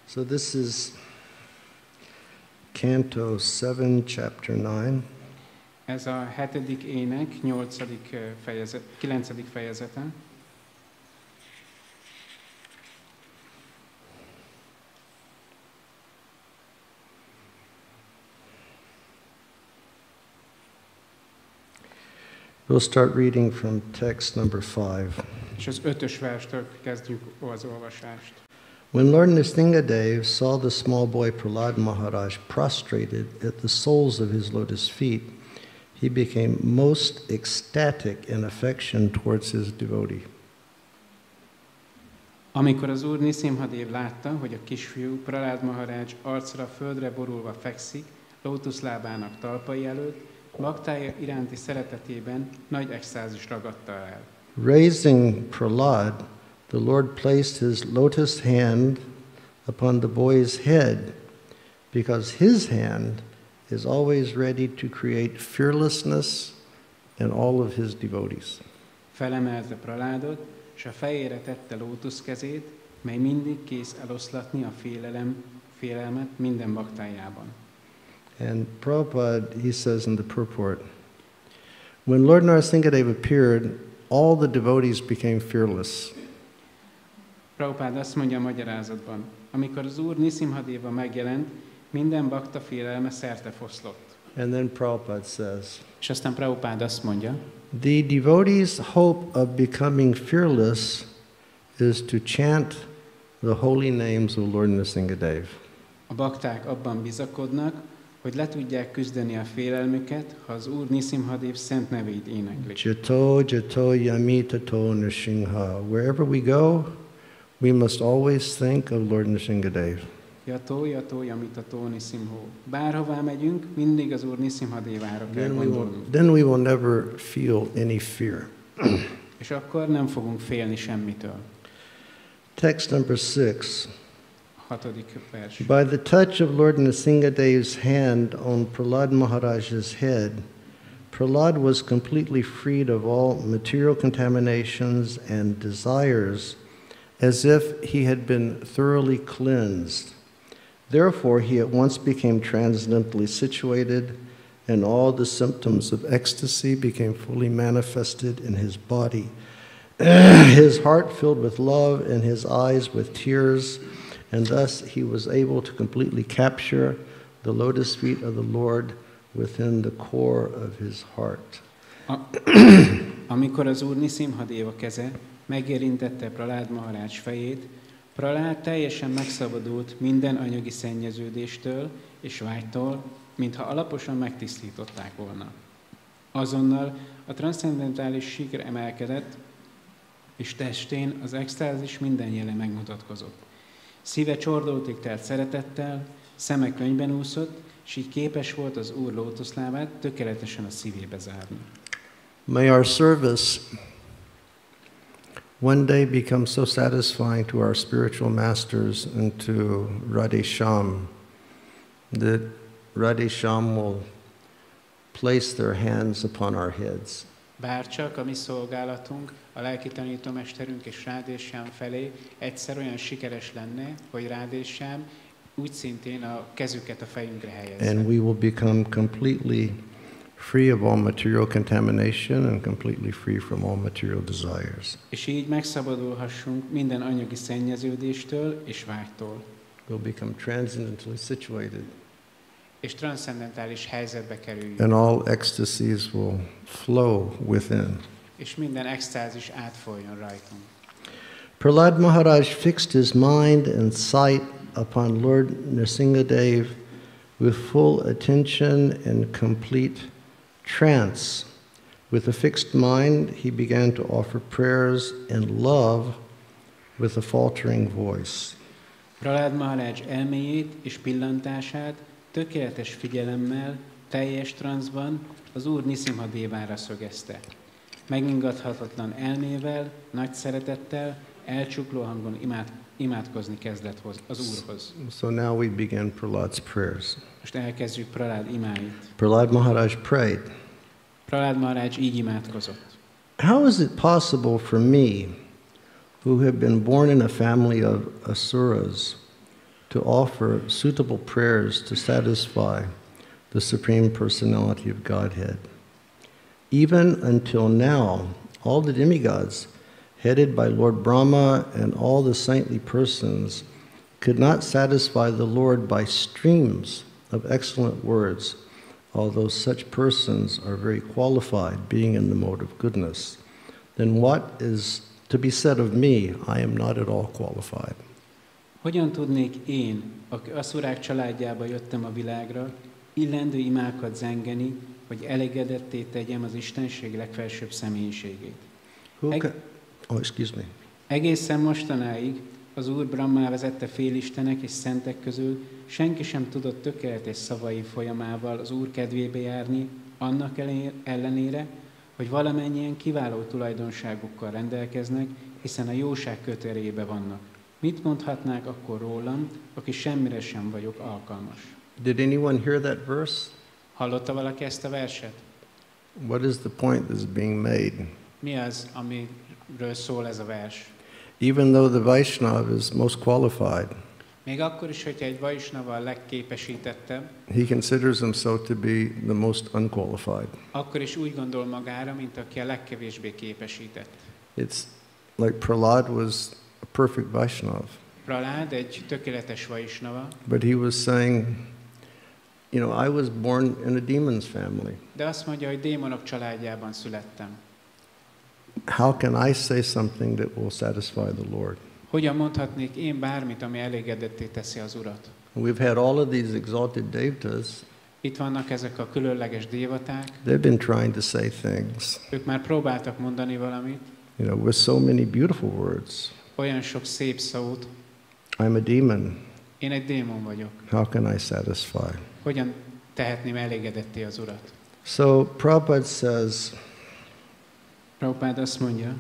So this is Canto 7, Chapter 9. Ez a 7. ének 9. fejezete. We'll start reading from text number 5. És az 5. verstől kezdjük az olvasást. When Lord Nṛsimha Dev saw the small boy Prahlad Maharaj prostrated at the soles of his lotus feet, he became most ecstatic in affection towards his devotee. Amikor az Úr Nṛsimha Dev látta, hogy a kisfiú Prahlad Maharaj arcra földre borulva fekszik, lótuszlábának talpai előtt, baktája iránti szeretetében nagy extázis ragadta el. Raising Prahlad, the Lord placed his lotus hand upon the boy's head, because his hand is always ready to create fearlessness in all of his devotees. Felemelte Prahládot, és a fejére tette lótuszkezét, mely mindig kész eloszlatni a félelmet minden baktájában. And Prabhupada, he says in the purport, when Lord Nṛsimha Dev appeared, all the devotees became fearless. Prabhupád azt mondja a magyarázatban, amikor az Úr Nṛsimha Deva megjelent, minden bakta félelme szerte foszlott. And then Prabhupada says, És aztán Prabhupád azt mondja, the devotees' hope of becoming fearless is to chant the holy names of Lord Nṛsimha Dev. A bakták abban bizakodnak, hogy le tudják küzdeni a félelmüket, ha az Úr Nṛsimha Dev szent nevét éneklik. Jato jato yami tato Nṛsimha. Wherever we go, we must always think of Lord Nṛsimha Dev. Jato jato yami tato Nṛsimha. Bárhová megyünk, mindig az Úr Nṛsimha Devára kell gondolnunk. Then we will never feel any fear. És akkor nem fogunk félni semmitől. Text number 6. 6. vers. By the touch of Lord Nṛsimha Dev's hand on Prahlad Maharaj's head, Prahlad was completely freed of all material contaminations and desires, as if he had been thoroughly cleansed. Therefore, he at once became transcendently situated, and all the symptoms of ecstasy became fully manifested in his body. His heart filled with love and his eyes with tears, and thus he was able to completely capture the lotus feet of the Lord within the core of his heart. Amikor az Úr Nṛsimha déva keze megérintette Prahlad Maharaj fejét, Prahlad teljesen megszabadult minden anyagi szennyeződéstől és vágytól, mintha alaposan megtisztították volna. Azonnal a transzcendentális síkra emelkedett, és testén az extázis minden jele megmutatkozott. Szíve csordultig telt szeretettel, szeme könyben úszott, és így képes volt az Úr lótuszlábát tökéletesen a szívébe zárni. May our service one day become so satisfying to our spiritual masters and to Radhe-shyam that Radhe-shyam will place their hands upon our heads. Bárcsak a mi szolgálatunk, a lelki tanítómesterünk és Radhe-shyam felé egyszer olyan sikeres lenne, hogy Radhe-shyam úgy szintén a kezüket a fejünkre helyezze. And we will become completely free of all material contamination and completely free from all material desires. És így megszabadulhassunk minden anyagi szennyeződéstől és vágytól. We'll become transcendently situated. És transzcendentális helyzetbe kerüljünk. And all ecstasies will flow within. És minden extázis átfoljon rajtunk. Prahlad Maharaj fixed his mind and sight upon Lord Nṛsimha with full attention and complete trance. With a fixed mind, he began to offer prayers in love with a faltering voice. Prahlad Maharaj elméjét és pillantását tökéletes figyelemmel, teljes transzban az Úr Nṛsimha dévára szögezte. Megingathatatlan elmével, nagy szeretettel, elcsukló hangon imádkozni kezdett az Úrhoz. So now we begin Prahlad's prayers. Most elkezdjük Prahlad imáit. Prahlad Maharaj prayed. Prahlad Maharaj így imádkozott. How is it possible for me, who have been born in a family of asuras, to offer suitable prayers to satisfy the Supreme Personality of Godhead? Even until now, all the demigods, headed by Lord Brahma and all the saintly persons, could not satisfy the Lord by streams of excellent words, although such persons are very qualified, being in the mode of goodness. Then what is to be said of me? I am not at all qualified. Hogyan tudnék én, aki aszurák családjába jöttem a világra, illendő imákat zengeni, hogy elégedetté tegyem az Istenség legfelsőbb személyiségét? Excuse me. Egészen mostanáig az Úr Brahma vezette félistenek és szentek közül senki sem tudott tökéletes szavai folyamával az Úr kedvébe járni, annak ellenére, hogy valamennyien kiváló tulajdonságukkal rendelkeznek, hiszen a jóság kötelébe vannak. Mit mondhatnák akkor rólam, aki semmire sem vagyok alkalmas? Did anyone hear that verse? Hallotta valaki ezt a verset? What is the point that's being made? Mi az, amiről szól ez a vers? Even though the Vaishnava is most qualified, Még akkor is, hogyha egy Vaishnava a legképesítettebb, he considers himself to be the most unqualified. akkor is úgy gondol magára, mint aki a legkevésbé képesített. It's like Prahlad was a perfect Vaishnava. Prahlad egy tökéletes Vaishnava, But he was saying, you know, I was born in a demon's family. de azt mondja, hogy démonok családjában születtem. How can I say something that will satisfy the Lord? Hogyan mondhatnék én bármit, ami elégedetté teszi az Urat? We've had all of these exalted devatas. Itt vannak ezek a különleges dévaták. They've been trying to say things, Ők már próbáltak mondani valamit, you know, with so many beautiful words. olyan sok szép szót. I'm a demon. Én egy démon vagyok. How can I satisfy? Hogyan tehetném elégedetté az Urat? So Prabhupada says, Prabhupád azt mondja,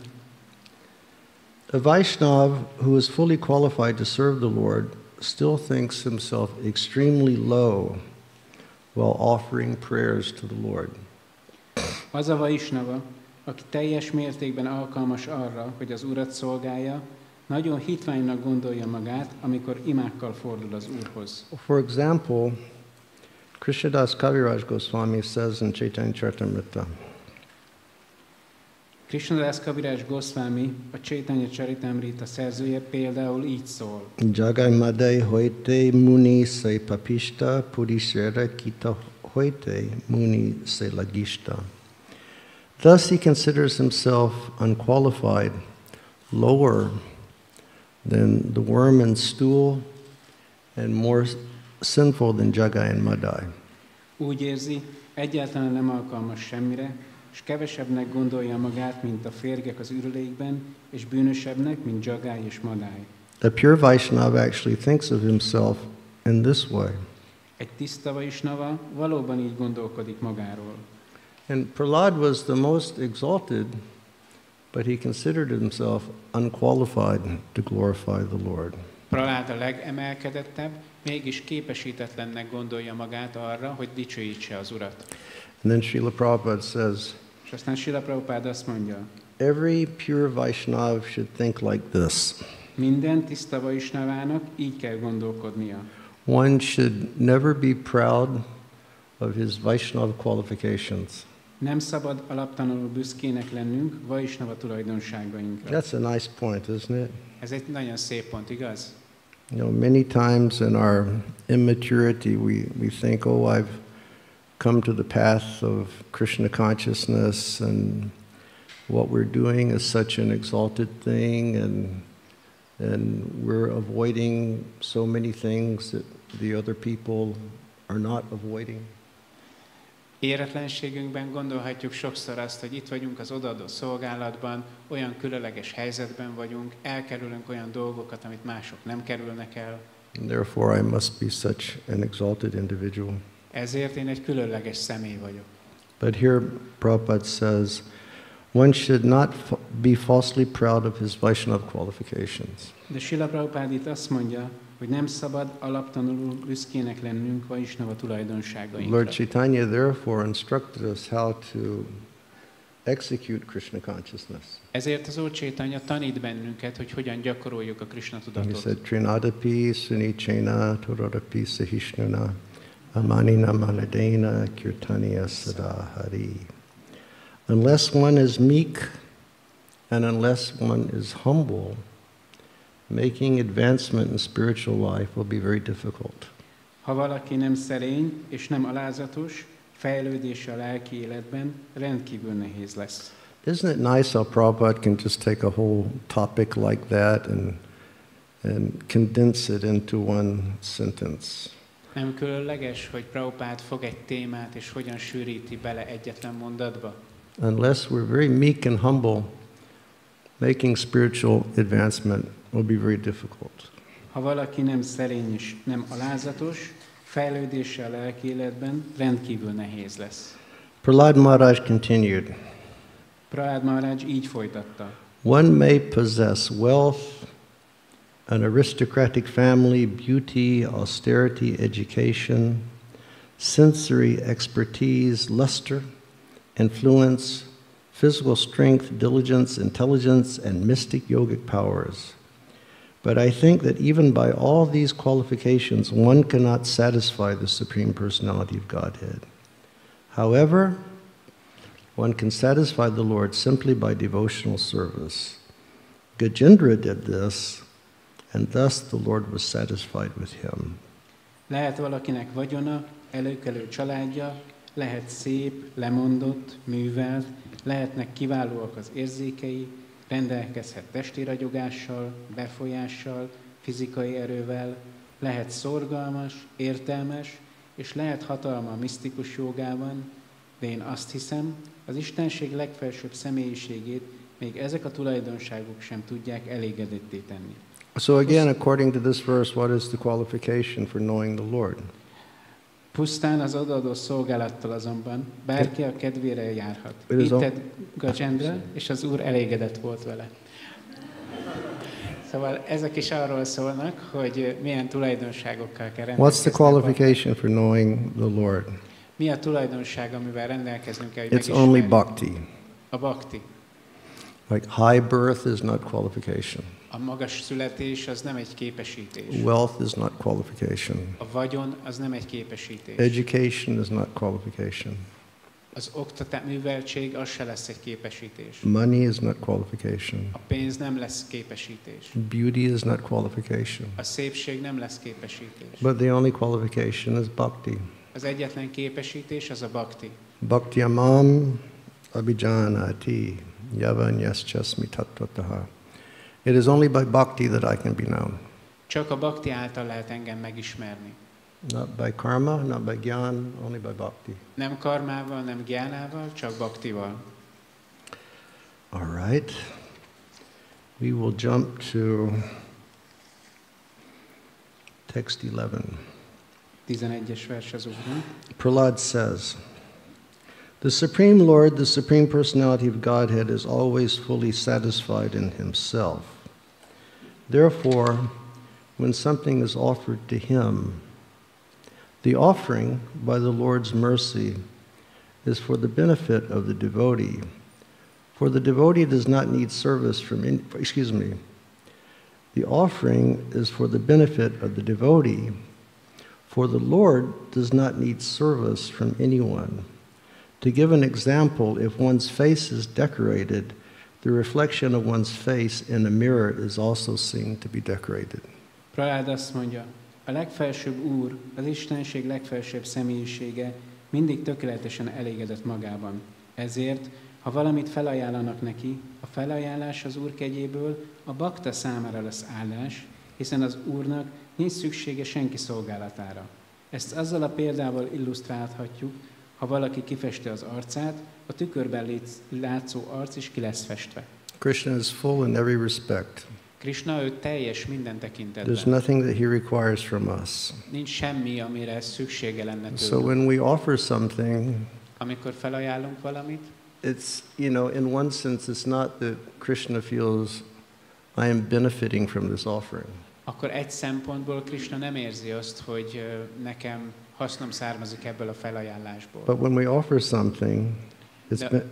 a Vaishnav who is fully qualified to serve the Lord still thinks himself extremely low while offering prayers to the Lord. Az a Vaisnava, aki teljes mértékben alkalmas arra, hogy az Urat szolgálja, nagyon hitványnak gondolja magát, amikor imákkal fordul az Úrhoz. For example, Caturdaśī Goswami says in Chaitanya Charitamrita, Krishnadas Kaviraj Goswami, a Chaitanya Charitamrita szerzője például így szól. Jagai madai hoite muni se papista purisera kita hoite muni se lagista. Thus he considers himself unqualified, lower than the worm and stool, and more sinful than Jagai and Madai. Úgy érzi, egyáltalán nem alkalmas semmire, és kevesebbnek gondolja magát, mint a férgek az ürülékben, és bűnösebbnek, mint Jagai és Madai. A pure Vaishnava actually thinks of himself in this way. Egy tiszta Vaisnava valóban így gondolkodik magáról. And Prahlad was the most exalted, but he considered himself unqualified to glorify the Lord. Prahlad a legemelkedettebb, mégis képesítetlennek gondolja magát arra, hogy dicsőítse az Urat. And then Srila Prabhupada says, És aztán Srila Prabhupád azt mondja, every pure Vaishnava should think like this. minden tiszta Vaisnavának így kell gondolkodnia. One should never be proud of his Vaishnava qualifications. Nem szabad alaptalanul büszkének lennünk Vaisnava tulajdonságainkra. That's a nice point, isn't it? Ez egy nagyon szép pont, igaz? You know, many times in our immaturity we think, oh, I've come to the path of Krishna consciousness and what we're doing is such an exalted thing and we're avoiding so many things that the other people are not avoiding. Éretlenségünkben gondolhatjuk sokszor azt, hogy itt vagyunk az odaadó szolgálatban, olyan különleges helyzetben vagyunk, elkerülünk olyan dolgokat, amit mások nem kerülnek el. And therefore I must be such an exalted individual. Ezért én egy különleges személy vagyok. But here Prabhupada says, one should not be falsely proud of his Vaishnava qualifications. De Srila Prabhupád itt azt mondja, hogy nem szabad alaptalanul büszkének lennünk Vaisnava tulajdonságainkra. Lord Chaitanya therefore instructed us how to execute Krishna consciousness. Ezért az Úr Chaitanya tanít bennünket, hogy hogyan gyakoroljuk a Krishna He tudatot. said, Trinadapi sunichena toradapi sahishnuna amanina manadena kirtaniya sada hari. Unless one is meek and unless one is humble, making advancement in spiritual life will be very difficult. Ha valaki nem szerény és nem alázatos, fejlődése a lelki életben rendkívül nehéz lesz. Isn't it nice how Prabhupada can just take a whole topic like that and condense it into one sentence? Nem különleges, hogy Prabhupád fog egy témát, és hogyan sűríti bele egyetlen mondatba? Unless we're very meek and humble, making spiritual advancement will be very difficult. Ha valaki nem szerény és nem alázatos, fejlődése a lelki életben rendkívül nehéz lesz. Prahlad Maharaj continued, Prahlad Maharaj így folytatta. one may possess wealth, an aristocratic family, beauty, austerity, education, sensory expertise, luster, influence, physical strength, diligence, intelligence, and mystic yogic powers. But I think that even by all these qualifications, one cannot satisfy the Supreme Personality of Godhead. However, one can satisfy the Lord simply by devotional service. Gajendra did this, and thus the Lord was satisfied with him. Lehet valakinek vagyona, előkelő családja, lehet szép, lemondott, művelt, lehetnek kiválóak az érzékei, rendelkezhet testi ragyogással, befolyással, fizikai erővel, lehet szorgalmas, értelmes, és lehet hatalma a misztikus jogában, de én azt hiszem, az Istenség legfelsőbb személyiségét még ezek a tulajdonságok sem tudják elégedetté tenni. So again, according to this verse, what is the qualification for knowing the Lord? Pusztán az odaadó szolgálattal azonban bárki a kedvére járhat. Hitted Gajendra, és az Úr elégedett volt vele. Szóval ezek is arról szólnak, hogy milyen tulajdonságokkal kell rendelkezni. What's the qualification for knowing the Lord? Mi a tulajdonság, amivel rendelkeznünk kell, hogy It's only megismerjük? bhakti. A bhakti. Like high birth is not qualification. A magas születés az nem egy képesítés. Wealth is not qualification. A vagyon az nem egy képesítés. Education is not qualification. Az műveltség az se lesz egy képesítés. Money is not qualification. A pénz nem lesz képesítés. Beauty is not qualification. A szépség nem lesz képesítés. But the only qualification is bhakti. Az egyetlen képesítés az a bhakti. Bhakti amam abhijanati yavanyaschasmi tattvataha. It is only by bhakti that I can be known. Csak a bhakti által lehet engem megismerni. Not by karma, not by gyan, only by bhakti. Nem karmával, nem gyánával, csak bhaktival. All right. We will jump to text 11. 11-es vers az úrnak. Prahlad says, "The Supreme Lord, the Supreme Personality of Godhead, is always fully satisfied in himself. Therefore, when something is offered to him, the offering by the Lord's mercy is for the benefit of the devotee. For the devotee does not need service from the offering is for the benefit of the devotee. For the Lord does not need service from anyone. To give an example, if one's face is decorated, the reflection of one's face in a mirror is also seen to be decorated." Prahlad azt mondja, a legfelsőbb Úr, az Istenség legfelsőbb személyisége mindig tökéletesen elégedett magában. Ezért, ha valamit felajánlanak neki, a felajánlás az Úr kegyéből a bakta számára lesz áldás, hiszen az Úrnak nincs szüksége senki szolgálatára. Ezt azzal a példával illusztrálhatjuk, ha valaki kifesti az arcát, a tükörben látszó arc is ki lesz festve. Krishna is full in every respect. Krishna ő teljes minden tekintetben. There's nothing that he requires from us. Nincs semmi, amire szüksége lenne So tőlünk. when we offer something, Amikor felajánlunk valamit, it's, in one sense, it's not that Krishna feels I am benefiting from this offering. akkor egy szempontból Krishna nem érzi azt, hogy nekem hasznom származik ebből a felajánlásból. But when we offer something,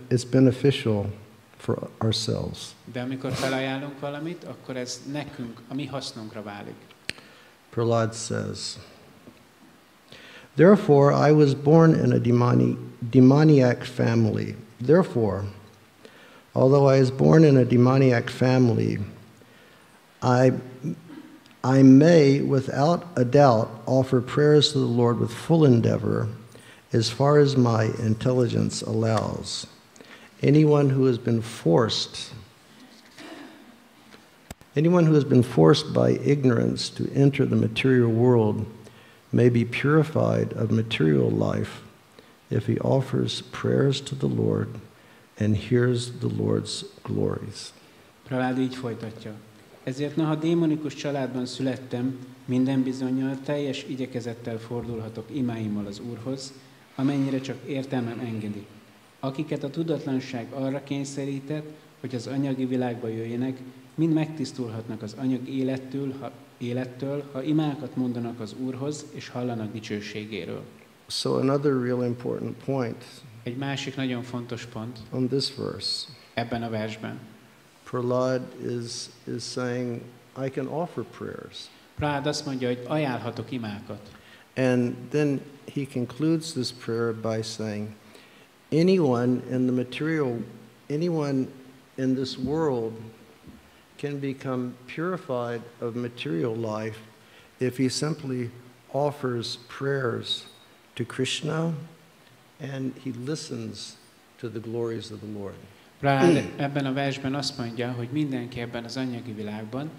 it's beneficial for ourselves. De amikor felajánlunk valamit, akkor ez nekünk, a mi hasznunkra válik. Prahlad says, "Therefore I was born in a demoniac family. Therefore, although I was born in a demoniac family, I may, without a doubt, offer prayers to the Lord with full endeavor, as far as my intelligence allows. Anyone who has been forced by ignorance to enter the material world may be purified of material life if he offers prayers to the Lord and hears the Lord's glories." Prahlad így folytatja. Ezért noha démonikus családban születtem, minden bizonnyal teljes igyekezettel fordulhatok imáimmal az Úrhoz, amennyire csak értelmem engedi. Akiket a tudatlanság arra kényszerített, hogy az anyagi világba jöjjenek, mind megtisztulhatnak az anyagi élettől, ha imákat mondanak az Úrhoz, és hallanak dicsőségéről. So another real important point Egy másik nagyon fontos pont on this verse. ebben a versben. Prahlad is saying, I can offer prayers. Prahlad azt mondja, hogy ajánlhatok imákat. And then he concludes this prayer by saying, anyone in this world can become purified of material life if he simply offers prayers to Krishna and he listens to the glories of the Lord. Prahlad ebben a versben azt mondja, hogy mindenki ebben az anyagi világban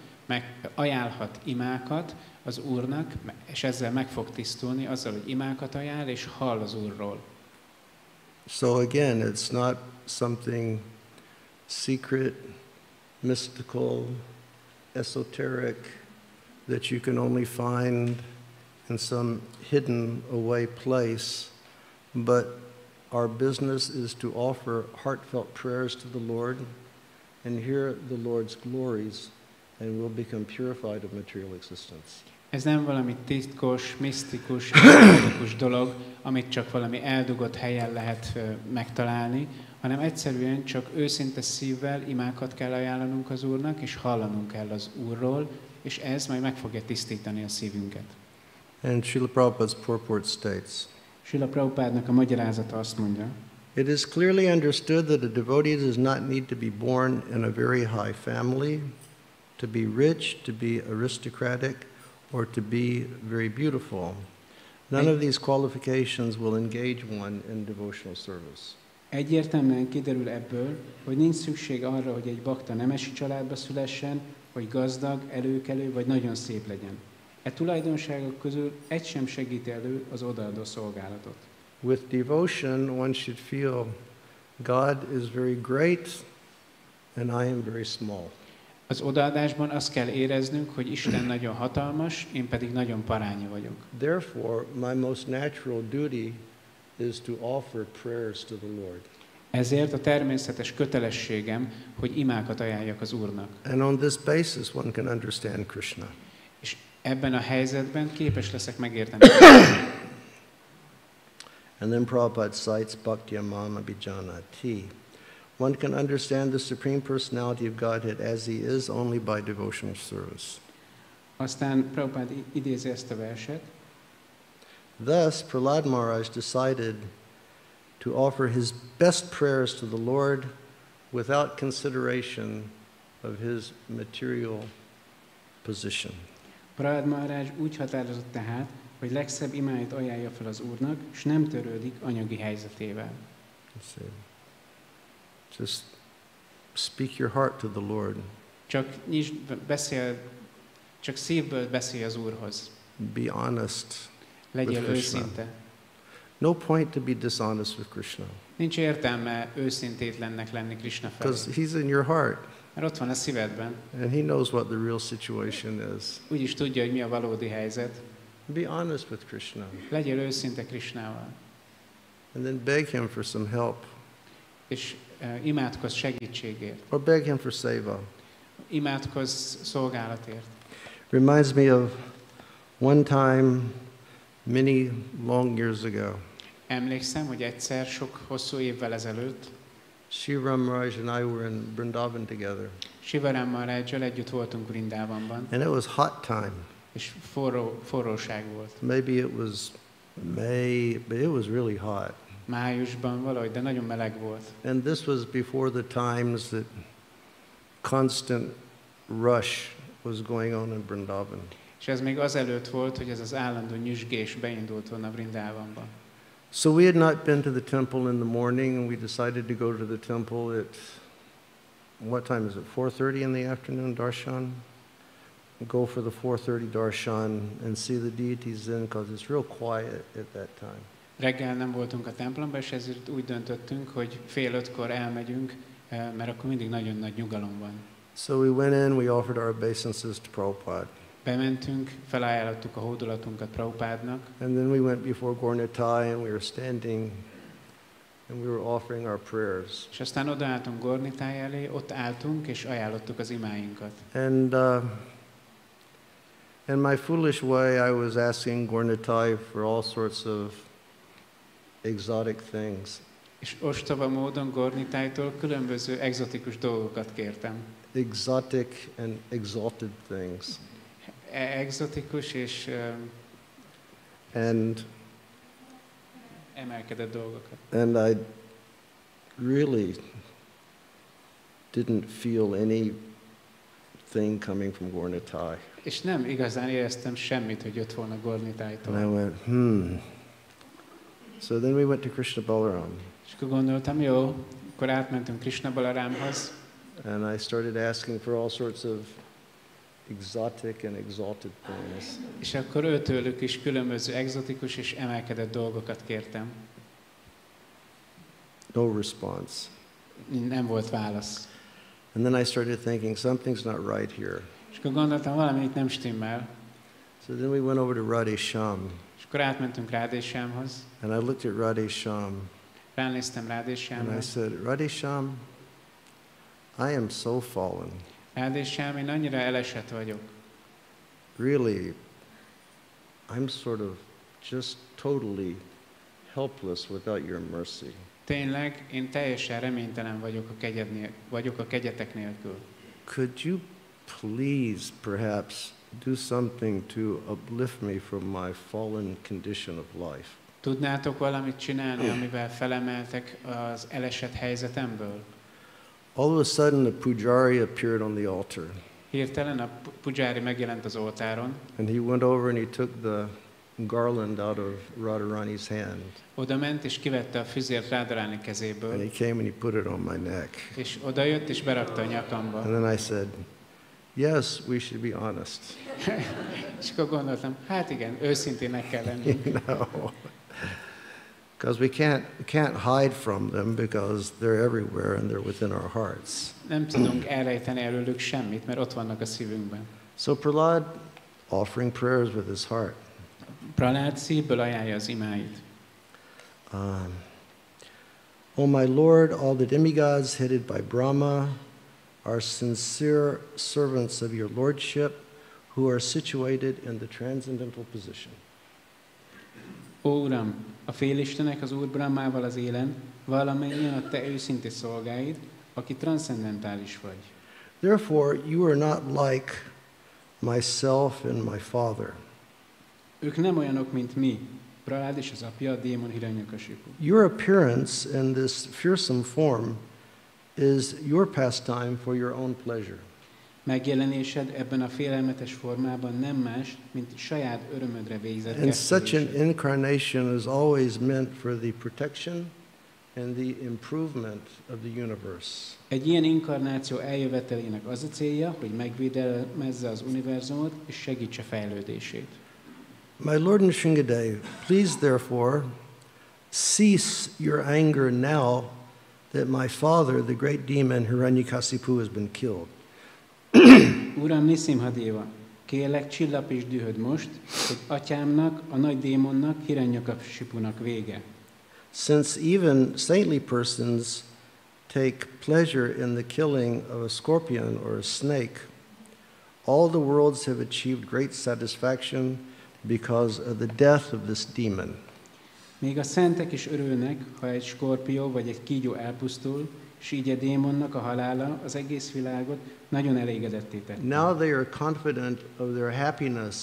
ajánlhat imákat az Úrnak, és ezzel meg fog tisztulni, azzal, hogy imákat ajánl, és hall az Úrról. So again, it's not something secret, mystical, esoteric that you can only find in some hidden away place, but our business is to offer heartfelt prayers to the Lord and hear the Lord's glories, and we'll become purified of material existence. Ez nem valami titkos, misztikus, ezoterikus dolog, amit csak valami eldugott helyen lehet megtalálni, hanem egyszerűen csak őszinte szívvel imákat kell ajánlanunk az Úrnak, és hallanunk kell az Úrról, és ez majd meg fogja tisztítani a szívünket. And Srila Prabhupada's purport states, Srila Prabhupádnak a magyarázata azt mondja, it is clearly understood that a devotee does not need to be born in a very high family, to be rich, to be aristocratic, or to be very beautiful. None of these qualifications will engage one in devotional service. Egyértelműen kiderül ebből, hogy nincs szükség arra, hogy egy bakta nemesi családba szülessen, hogy gazdag, előkelő vagy nagyon szép legyen. E tulajdonságok közül egy sem segíti elő az odaadó szolgálatot. With devotion, one should feel God is very great and I am very small. Az odaadásban azt kell éreznünk, hogy Isten nagyon hatalmas, én pedig nagyon parányi vagyok. Therefore, my most natural duty is to offer prayers to the Lord. Ezért a természetes kötelességem, hogy imákat ajánljak az Úrnak. And on this basis one can understand Krishna. És ebben a helyzetben képes leszek megérteni. And then Prabhupada cites Bhakti-mama Bijanati. One can understand the Supreme Personality of Godhead as He is only by devotional service. Aztán Prabhupád idézi ezt a verset. Thus, Prahlad Maharaj decided to offer his best prayers to the Lord without consideration of his material position. Prahlad Maharaj úgy határozott tehát, hogy legszebb imáit ajánlja fel az Úrnak, és nem törődik anyagi helyzetével. Just speak your heart to the Lord. Csak szívből beszélj az Úrhoz. Be honest. Legyél őszinte. No point to be dishonest with Krishna. Nincs értelme őszintétlennek lenni Krishna felé. Because He's in your heart. Mert ott van a szívedben. And He knows what the real situation is. Úgyis tudja, hogy mi a valódi helyzet. Be honest with Krishna. Legyél őszinte Krishnával. And then beg Him for some help. És imádkozz segítségért. Or beg Him for seva. Imádkozz szolgálatért. Reminds me of one time many long years ago. Emlékszem, hogy egyszer sok hosszú évvel ezelőtt Shivaram Maharaj and I were in Vrindavan together. Shivaram Maharajjal együtt voltunk Brindavanban. And it was hot time. És forróság volt. Maybe it was May, but it was really hot. Májusban valahogy, de nagyon meleg volt. And this was before the times that constant rush was going on in Vrindavan. És ez még azelőtt volt, hogy ez az állandó nyüzsgés beindult volna Brindavanban. So we had not been to the temple in the morning, and we decided to go to the temple at, what time is it, 4:30 in the afternoon, darshan? Go for the 4:30 darshan and see the deities then, because it's real quiet at that time. Reggel nem voltunk a templomban, és ezért úgy döntöttünk, hogy 4:30-kor elmegyünk, mert akkor mindig nagyon nagy nyugalom van. So we went in, we offered our obeisances to Prabhupada. Bementünk, felajánlottuk a hódolatunkat Prabhupádnak. And then we went before Gornitai and we were standing and we were offering our prayers. És aztán odaálltunk Gornitai elé, ott álltunk és ajánlottuk az imáinkat. And in my foolish way, I was asking Gornitai for all sorts of exotic things. És ostoba módon Gornitaitól különböző egzotikus dolgokat kértem. Exotic and exalted things. Egzotikus és and emelkedett dolgokat. And I really didn't feel anything coming from Gornitai. És nem igazán éreztem semmit, hogy jött volna Gornitaitól. And I went, So then we went to Krishna Balaram. És akkor gondoltam, jó, akkor átmentünk Krishna Balaramhoz. And I started asking for all sorts of exotic and exalted things. És akkor őtőlük is különböző egzotikus és emelkedett dolgokat kértem. No response. Nem volt válasz. And then I started thinking, something's not right here. És akkor gondoltam, valami itt nem stimmel. So then we went over to Radhesham. És akkor átmentünk Radheshamhoz. And I looked at Radhesham. Ránéztem Radheshamra. And I said, Radhesham, I am so fallen. Radhesham, én annyira elesett vagyok. Really, I'm sort of just totally helpless without your mercy. Tényleg, én teljesen reménytelen vagyok a kegyetek nélkül. Could you please perhaps do something to uplift me from my fallen condition of life? Tudnátok valamit csinálni, amivel felemeltek az elesett helyzetemből? All of a sudden, the pujari appeared on the altar. Hirtelen a pujári megjelent az oltáron. And he went over and he took the garland out of Radharani's hand. Oda ment és kivette a füzért Radharani kezéből. And he came and he put it on my neck. És oda jött és berakta a nyakamba. And then I said, yes, we should be honest. És akkor gondoltam, hát igen, őszintének kell lenni. Because we can't hide from them because they're everywhere and they're within our hearts. Nem tudunk elrejteni előlük semmit, mert ott vannak a szívünkben. So Prahlad offering prayers with his heart. Prahlad szívből ajánlja az imáit. O my Lord, all the demigods headed by Brahma are sincere servants of your lordship who are situated in the transcendental position. Ó Uram, a félistenek az Úr Brahmával az élen, valamennyien a te őszinte szolgáid, aki transzcendentális vagy. Therefore, you are not like myself and my father. Ők nem olyanok, mint mi, Prahlad és az apja, a démon Hiranyakasipu. Your appearance in this fearsome form is your pastime for your own pleasure. Megjelenésed ebben a félelmetes formában nem más, mint saját örömödre végzett And such an kezdődésed. incarnation is always meant for the protection and the improvement of the universe. Egy ilyen inkarnáció eljövetelének az a célja, hogy megvédelmezze az univerzumot és segítse fejlődését. My Lord Nṛsimha, please therefore cease your anger now that my father, the great demon Hiranyakasipu, has been killed. Uram, Nṛsimha Déva, kérlek, csillapítsd dühöd most, hogy atyámnak, a nagy démonnak, Hiranyakasipunak vége. Since even saintly persons take pleasure in the killing of a scorpion or a snake, all the worlds have achieved great satisfaction because of the death of this demon. Még a szentek is örülnek, ha egy skorpió vagy egy kígyó elpusztul, és így a démonnak a halála az egész világot nagyon elégedetté tette. Now they are confident of their happiness,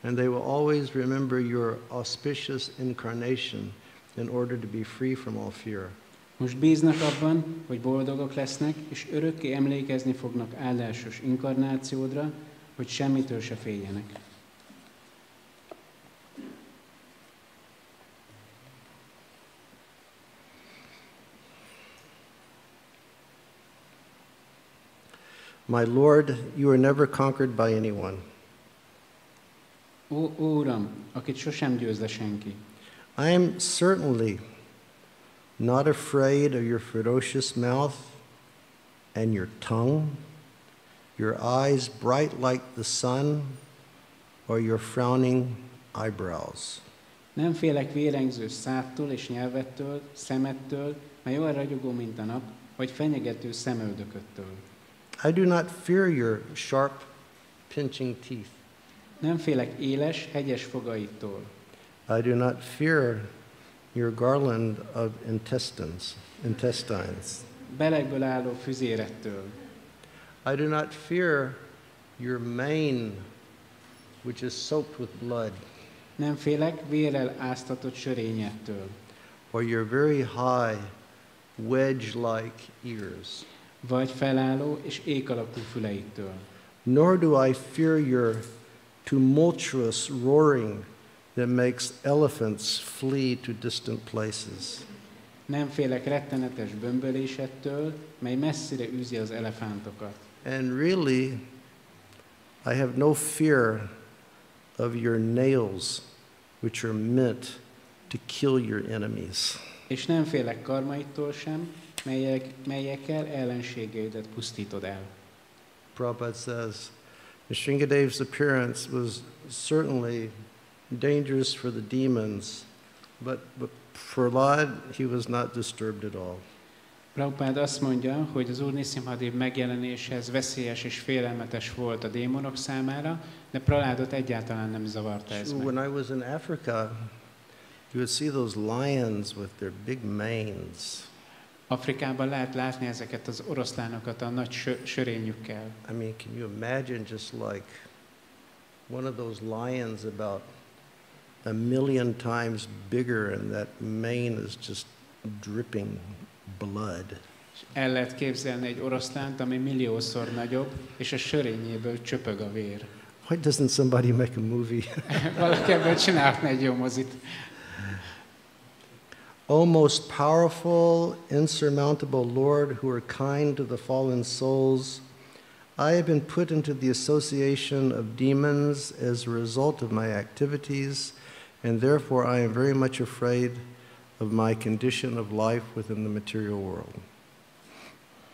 and they will always remember your auspicious incarnation in order to be free from all fear. Most bíznak abban, hogy boldogok lesznek, és örökké emlékezni fognak áldásos inkarnációdra, hogy semmitől se féljenek. My Lord, you are never conquered by anyone. Ó Uram, akit sosem győz le senki. I am certainly not afraid of your ferocious mouth and your tongue, your eyes bright like the sun, or your frowning eyebrows. Nem félek vérengző szádtól és nyelvettől, szemettől, mely olyan ragyogó, mint a nap, vagy fenyegető szemöldököttől. I do not fear your sharp, pinching teeth. Nem félek éles, hegyes fogaittól. I do not fear your garland of intestines. Belegből álló füzérettől. I do not fear your mane, which is soaked with blood, Nem félek vérrel áztatott sörényettől. or your very high, wedge-like ears. Vagy felálló és ék alakú füleittől. Nor do I fear your tumultuous roaring that makes elephants flee to distant places. Nem félek rettenetes bömbölésettől, mely messzire űzi az elefántokat. And really, I have no fear of your nails, which are meant to kill your enemies. És nem félek karmaittól sem, melyekkel ellenségeidet pusztítod el. Prabhupada says, Nṛsimha's appearance was certainly dangerous for the demons, but Prahlad, he was not disturbed at all. Prabhupád azt mondja, hogy az Úr Nṛsimha megjelenéshez veszélyes és félelmetes volt a démonok számára, de Prahládot egyáltalán nem zavarta ez meg. When I was in Africa, you would see those lions with their big manes. Afrikában lehet látni ezeket az oroszlánokat a nagy sörényükkel. I mean, can you imagine just like one of those lions about 1,000,000 times bigger and that mane is just dripping blood. El lehet képzelni egy oroszlánt, ami milliószor nagyobb, és a sörényéből csöpög a vér. Why doesn't somebody make a movie? Valaki ebből csinálhatna egy jó mozit. O most powerful, insurmountable Lord, who are kind to the fallen souls, I have been put into the association of demons as a result of my activities, and therefore I am very much afraid of my condition of life within the material world.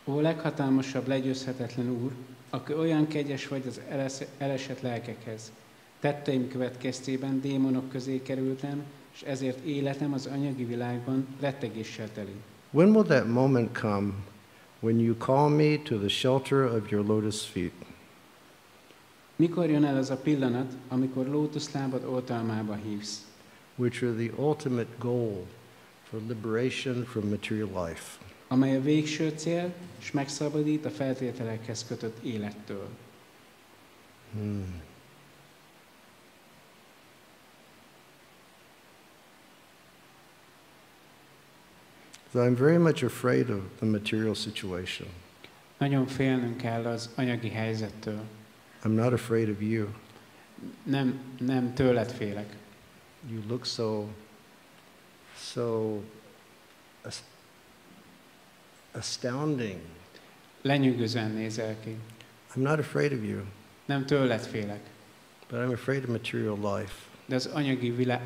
Ó leghatalmasabb, legyőzhetetlen Úr, aki olyan kegyes vagy az elesett lelkekhez. Tetteim következtében démonok közé kerültem, és ezért életem az anyagi világban rettegéssel teli. When will that moment come when you call me to the shelter of your lotus feet? Mikor jön el az a pillanat, amikor lótuszlábad oltalmába hívsz? Which are the ultimate goal for liberation from material life. Amely a végső cél, és megszabadít a feltételekhez kötött élettől. So I'm very much afraid of the material situation. Nagyon félnünk kell az anyagi helyzettől. I'm not afraid of you. Nem tőled félek. You look so astounding. Lenyűgözően nézel ki. I'm not afraid of you, Nem tőled félek, but I'm afraid of material life. de az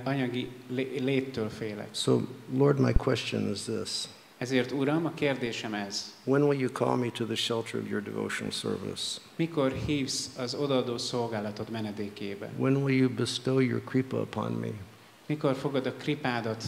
anyagi léttől félek. So, Lord, my question is this. Ezért, Uram, a kérdésem ez. When will you call me to the shelter of your devotional service? Mikor hívsz az odaadó szolgálatod menedékébe? When will you bestow your kripa upon me? Mikor fogod a kripádat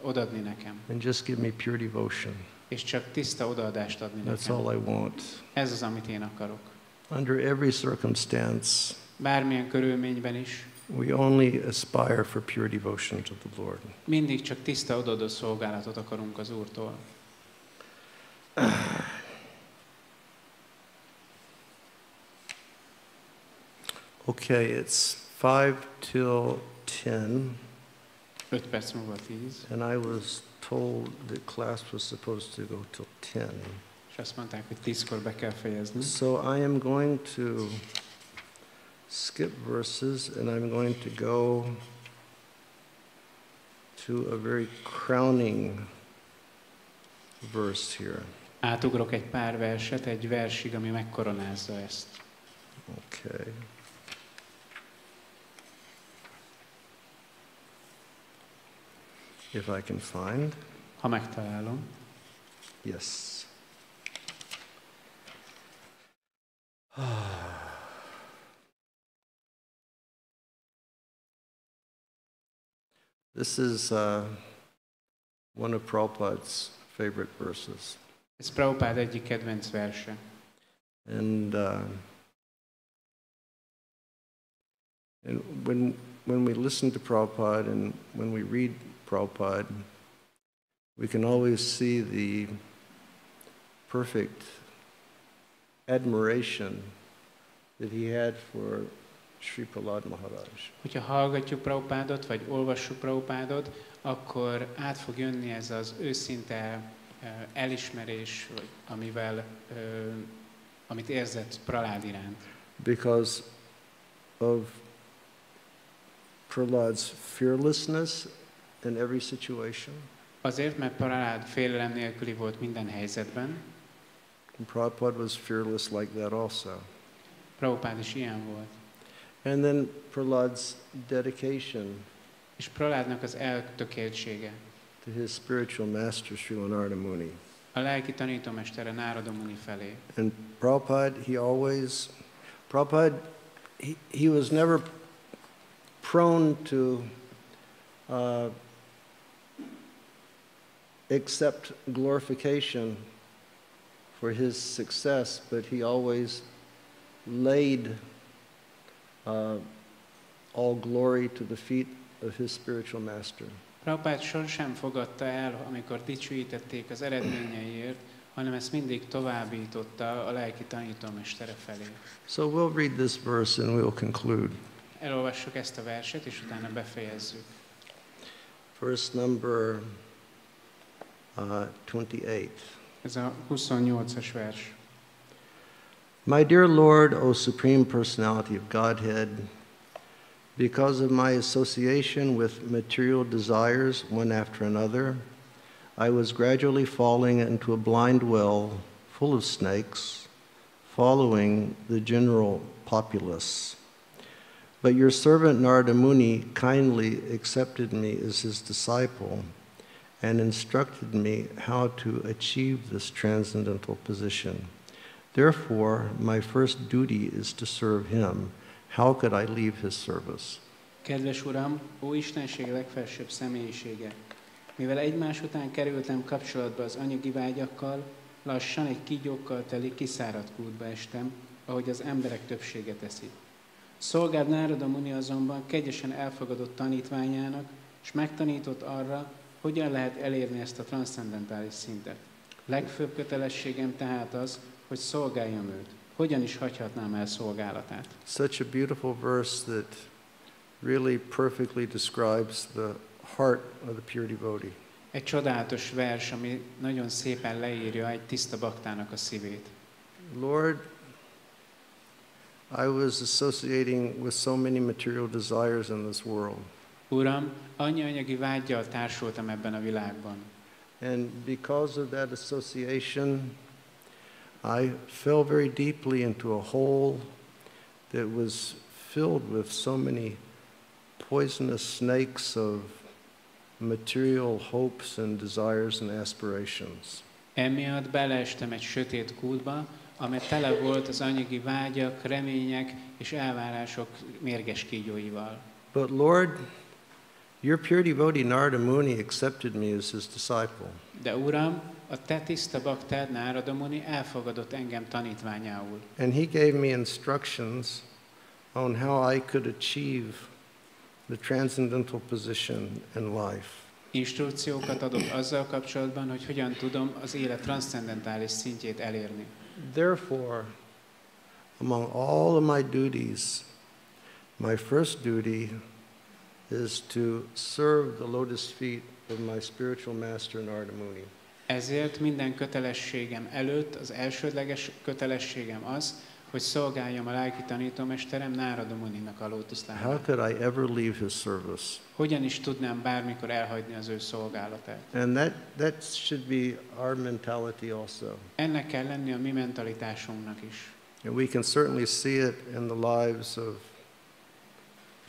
odadni nekem? And just give me pure devotion. És csak tiszta odaadást adni That's nekem. all I want. Ez az, amit én akarok. Under every circumstance, Bármilyen körülményben is, we only aspire for pure devotion to the Lord. mindig csak tiszta odaadó szolgálatot akarunk az Úrtól. Okay, it's 5 till 10. 5 perc múlva 10, And I was told that class was supposed to go till 10. és azt mondták, hogy 10-kor be kell fejezni. So I am going to skip verses and I'm going to go to a very crowning verse here. Átugrok egy pár verset, egy versig, ami megkoronázza ezt. Okay. If I can find. Ha megtalálom. Yes. This is one of Prabhupada's favorite verses. Ez Prabhupád egyik kedvenc verse. And when we listen to Prabhupada and when we read Prabhupada, we can always see the perfect admiration that he had for Sri Prahlad Maharaj. Hogyha hallgatjuk Prabhupádot, vagy olvassuk Prabhupádot, akkor át fog jönni ez az őszinte elismerés, vagy amit érzett Prahlád iránt. Because of Prahlad's fearlessness in every situation. Azért, mert Prahlád félelem nélküli volt minden helyzetben. And Prabhupada was fearless like that also. Prabhupád is ilyen volt. And then Prahlad's dedication És Prahládnak az eltökéltsége. to his spiritual master, Śrīla Narada Muni. A lelki tanítómestere Nárada Muni felé. And Prabhupada, he was never prone to accept glorification for his success, but he always laid all glory to the feet of his spiritual master. Prabhupád sosem fogadta el, amikor dicsőítették az eredményeiért, hanem ezt mindig továbbította a lelki tanítómestere felé. So we'll read this verse and we'll conclude. Elolvassuk ezt a verset, és utána befejezzük. Verse number 28. Ez a 28-as vers. My dear Lord, O Supreme Personality of Godhead, because of my association with material desires one after another, I was gradually falling into a blind well full of snakes, following the general populace. But your servant Narada Muni kindly accepted me as his disciple and instructed me how to achieve this transcendental position. Therefore, my first duty is to serve him. How could I leave his service? Kedves Uram, ó Istenség legfelsőbb személyisége! Mivel egymás után kerültem kapcsolatba az anyagi vágyakkal, lassan egy kígyókkal teli kiszáradt kútba estem, ahogy az emberek többsége teszi. Szolgád Nárada Muni azonban kegyesen elfogadott tanítványának, és megtanított arra, hogyan lehet elérni ezt a transzcendentális szintet. Legfőbb kötelességem tehát az, hogy szolgáljam őt. Hogyan is hagyhatnám el szolgálatát? Such a beautiful verse that really perfectly describes the heart of the pure devotee. Egy csodálatos vers, ami nagyon szépen leírja egy tiszta baktának a szívét. Lord, I was associating with so many material desires in this world. Uram, annyi anyagi vággyal társultam ebben a világban. And because of that association, I fell very deeply into a hole that was filled with so many poisonous snakes of material hopes and desires and aspirations. Emiatt beleestem egy sötét kútba, amely tele volt az anyagi vágyak, remények és elvárások mérges kígyóival. But Lord, your pure devotee Narada Muni accepted me as his disciple. De Uram, a te tiszta baktád Nárada Muni elfogadott engem tanítványául. And he gave me instructions on how I could achieve the transcendental position in life. Instrukciókat adott azzal kapcsolatban, hogy hogyan tudom az élet transzcendentális szintjét elérni. Therefore, among all of my duties, my first duty is to serve the lotus feet of my spiritual master Narada Muni. Ezért minden kötelességem előtt az elsődleges kötelességem az, hogy szolgáljam a lelki tanítómesterem Nárada Muninak a lótuszlábát. How could I ever leave his service? Hogyan is tudnám bármikor elhagyni az ő szolgálatát? And that should be our mentality also. Ennek kell lenni a mi mentalitásunknak is. And we can certainly see it in the lives of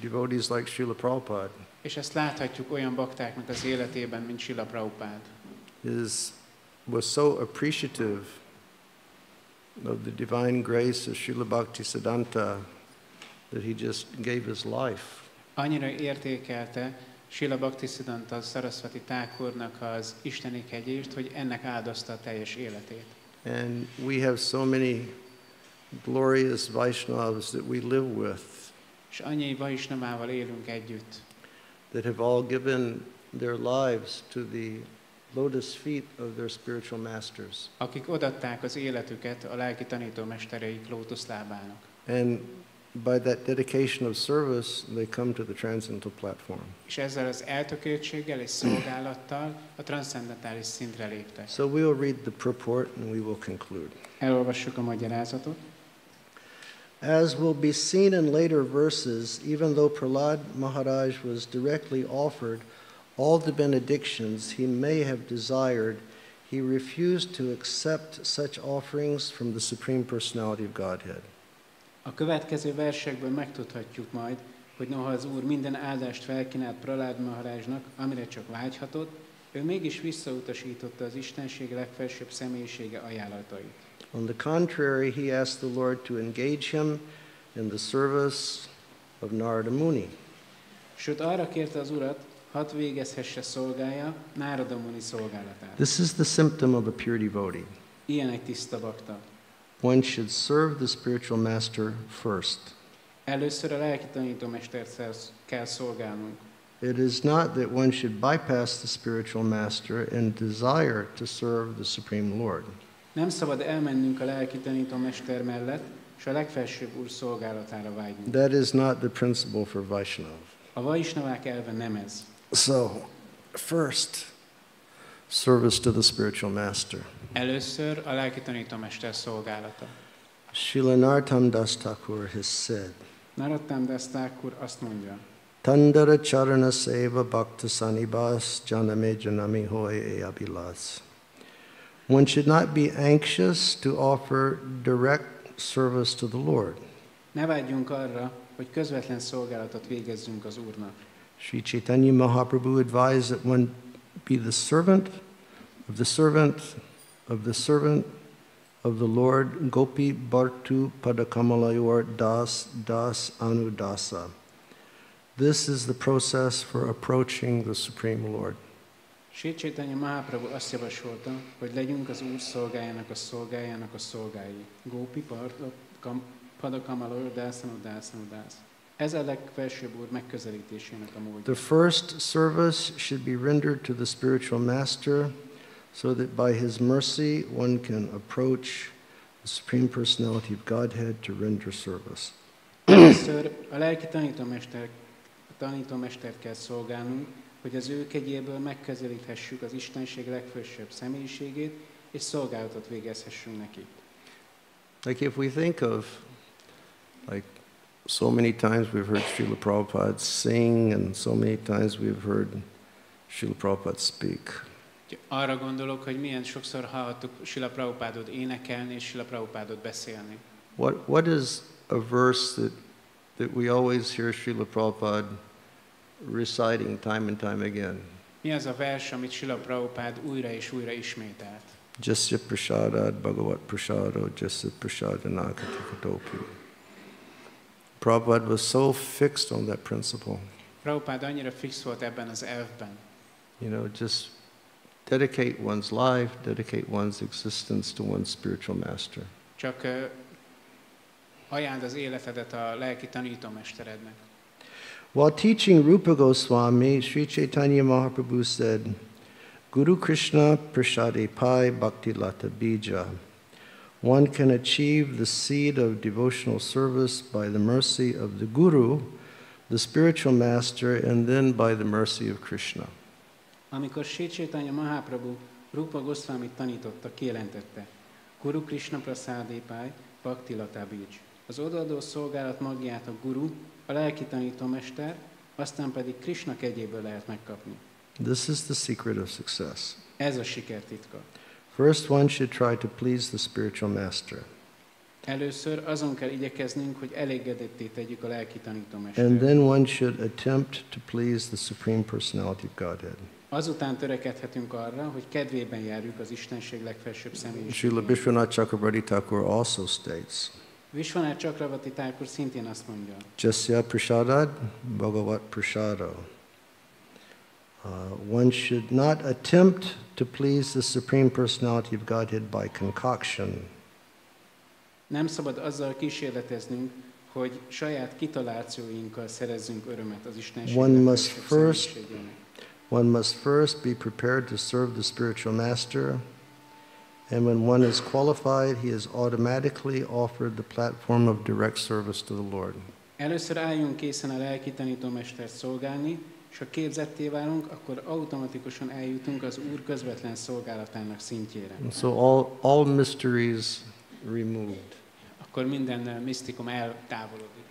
devotees like Śrīla Prabhupada. És ezt láthatjuk olyan baktáknak az életében, mint Śrīla Prabhupád. Was so appreciative of the divine grace of Śrīla Bhaktisiddhanta that he just gave his life. Annyira értékelte Śrīla Bhaktisiddhanta Sarasvati Thakurnak az isteni kegyést, hogy ennek áldozta a teljes életét. And we have so many glorious Vaishnavas that we live with. És annyi Vaishnavával élünk együtt. That have all given their lives to the lotus feet of their spiritual masters. Akik odaadták az életüket a lelki tanítómestereik lótuszlábának. And by that dedication of service, they come to the transcendental platform. És ezzel az eltökéltséggel és szolgálattal a transzcendentális szintre léptek. So we will read the purport and we will conclude. Elolvassuk a magyarázatot. As will be seen in later verses, even though Prahlad Maharaj was directly offered all the benedictions he may have desired, he refused to accept such offerings from the Supreme Personality of Godhead. A következő versekből megtudhatjuk majd, hogy noha az Úr minden áldást felkínált Prahlad Maharajnak, amire csak vágyhatott, ő mégis visszautasította az Istenség legfelsőbb személyisége ajánlatait. On the contrary, he asked the Lord to engage him in the service of Narada Muni. Sőt, arra kérte az Urat, hadd végezhesse szolgálja Nárada Muni szolgálatát. This is the symptom of a pure devotee. Ilyen egy tiszta bakta. One should serve the spiritual master first. Először a lelki tanítómestert kell szolgálnunk. It is not that one should bypass the spiritual master and desire to serve the Supreme Lord. Nem szabad elmennünk a lelki tanítómester mellett, és a legfelsőbb Úr szolgálatára vágynunk. That is not the principle for Vaishnava. A vaisnavák elve nem ez. So, first, service to the spiritual master. Először a lelki tanítómester szolgálata. Srila Narottam Das Thakur has said, Narottam Das Thakur azt mondja, Tandara charana seva bhakta sanibas janame janami hoy e abhilas. One should not be anxious to offer direct service to the Lord. ne vágyjunk arra, hogy közvetlen szolgálatot végezzünk az Úrnak. Sri Chaitanya Mahaprabhu advised that one be the servant of the servant of the servant of the Lord Gopi Bhartu Padakamalayur Das Das Anudasa. This is the process for approaching the Supreme Lord. Sri Chaitanya Mahaprabhu azt javasolta, hogy legyünk az Úr szolgájának a szolgái. Gopi Padakamalayur Das Anudasa. Ez a legfelsőbb Úr megközelítésének a módja. The first service should be rendered to the spiritual master so that by his mercy one can approach the Supreme Personality of Godhead to render service. Először a lelki tanítómestert kell szolgálnunk, hogy az ő kegyéből megközelíthessük az Istenség legfelsőbb személyiségét, és szolgálatot végezhessünk neki. Like if we think of, like so many times we've heard Srila Prabhupada sing and so many times we've heard Srila Prabhupada speak. Arra gondolok, hogy milyen sokszor hallhattuk Srila Prabhupádot énekelni és Srila Prabhupádot beszélni. What is a verse that we always hear Srila Prabhupada reciting time and time again? Mi az a vers, amit Srila Prabhupád újra és újra ismételt? Jasya prasadad bhagavat prasado jasya prasadanakati katopi. Prabhupada was so fixed on that principle. Prabhupád annyira fix volt ebben az elvben. You know, just dedicate one's life, dedicate one's existence to one's spiritual master. Csak ajánd az életedet a lelki tanítómesterednek. While teaching Rupa Goswami, Sri Chaitanya Mahaprabhu said, Guru Krishna prasade pai bhakti lata bija. One can achieve the seed of devotional service by the mercy of the Guru, the spiritual master, and then by the mercy of Krishna. Amikor Sri Chaitanya Mahaprabhu Rupa Goswamit tanította, kijelentette, Guru Krishna prasade pai bhakti lata bija. Az odaadó szolgálat magját a Guru, a lelki tanítómester, aztán pedig Krishna kegyéből lehet megkapni. This is the secret of success. Ez a siker titka. First, one should try to please the spiritual master. Először azon kell igyekeznünk, hogy elégedetté tegyük a lelki tanítómestert. And then one should attempt to please the Supreme Personality of Godhead. Azután törekedhetünk arra, hogy kedvében járjuk az Istenség legfelsőbb Srila személyiségének. Vishwanath Chakravarti Thakur also states, Vishwanath Chakravarti Thakur szintén azt mondja, Jasya prasadad bhagavat prasado. One should not attempt to please the Supreme Personality of Godhead by concoction. nem szabad azzal kísérleteznünk, hogy saját kitalációinkkal szerezzünk örömet az Istenség legfelsőbb személyiségének. One must first be prepared to serve the spiritual master, and when one is qualified, he is automatically offered the platform of direct service to the Lord. Először álljunk készen a lelki tanítómestert szolgálni, és ha képzetté válunk, akkor automatikusan eljutunk az Úr közvetlen szolgálatának szintjére. And so all mysteries removed. Akkor minden misztikum eltávolodik.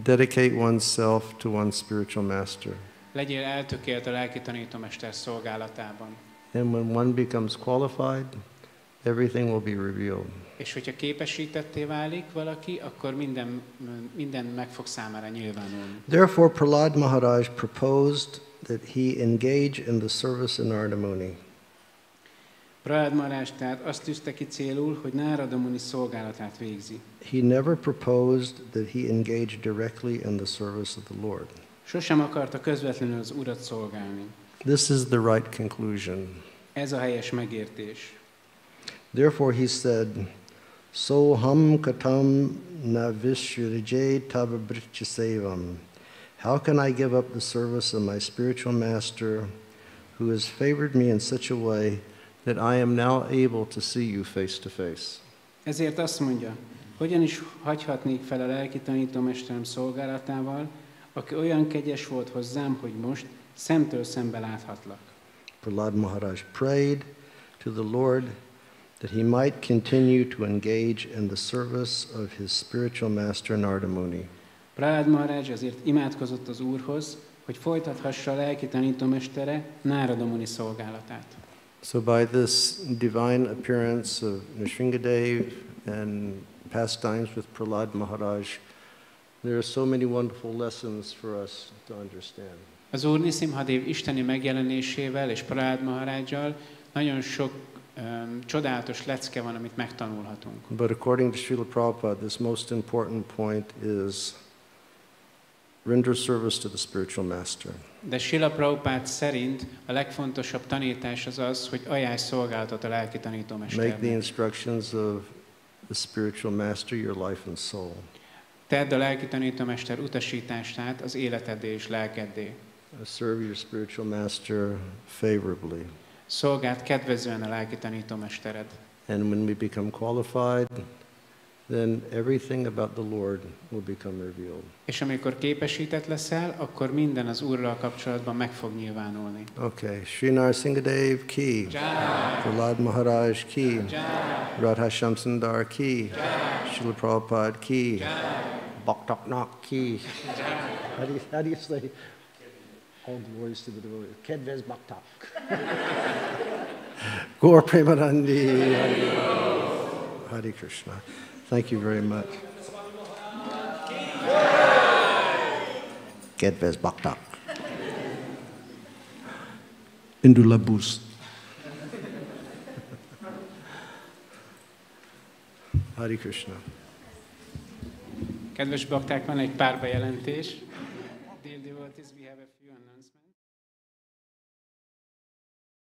Dedicate oneself to one's spiritual master. Legyél eltökélt a lelki tanítómester szolgálatában. And when one becomes qualified, everything will be revealed. És hogyha képesítetté válik valaki, akkor minden meg fog számára nyilvánulni. Therefore, Prahlad Maharaj proposed that he engage in the service in Nṛsimha Muni. Prahlad Maharaj tehát azt tűzte ki célul, hogy Nárada Muni szolgálatát végzi. He never proposed that he engage directly in the service of the Lord. Sosem akarta közvetlenül az Urat szolgálni. This is the right conclusion. Ez a helyes megértés. Therefore he said, So ham katam na vishrije tava brichasevam. How can I give up the service of my spiritual master who has favored me in such a way that I am now able to see you face to face? Ezért azt mondja, hogyan is hagyhatnék fel a lelki tanítómesterem szolgálatával, aki olyan kegyes volt hozzám, hogy most szemtől szembe láthatlak. Prahlad Maharaj prayed to the Lord that he might continue to engage in the service of his spiritual master Nṛsimha. Prahlad Maharaj azért imádkozott az Úrhoz, hogy folytathassa a lelki tanítómestere Nṛsimha szolgálatát. So by this divine appearance of Nṛsimha and pastimes with Prahlad Maharaj, there are so many wonderful lessons for us to understand. Az Úr Nṛsimha isteni megjelenésével és Prahlad Maharajjal nagyon sok csodálatos lecke van, amit megtanulhatunk. But according to Śrīla Prabhupada, this most important point is render service to the spiritual master. De Śrīla Prabhupada szerint a legfontosabb tanítás az az, hogy ajánlj szolgálatot a lelki tanítómesternek. Make the instructions of the spiritual master your life and soul. Tedd a lelki tanítómester utasítását az életeddé és lelkeddé. Serve your spiritual master favorably. Szolgáld kedvezően a lelki tanítómestered. And when we become qualified, then everything about the Lord will become revealed. És amikor képesített leszel, akkor minden az Úrral kapcsolatban meg fog nyilvánulni. Okay, Sri Nṛsimha Dev ki, Prahlad Maharaj ki, Radha Shamsundar ki, Śrīla Prabhupada ki, Bhaktaknak ki. How do you say? All glories to the devotee. Kedvez Bhaktak. Gaur Premanandi. Hare Krishna. Thank you very much. Kedvez Bhaktak. Indulabus. Hare Krishna. Kedves bakták, van egy pár bejelentés.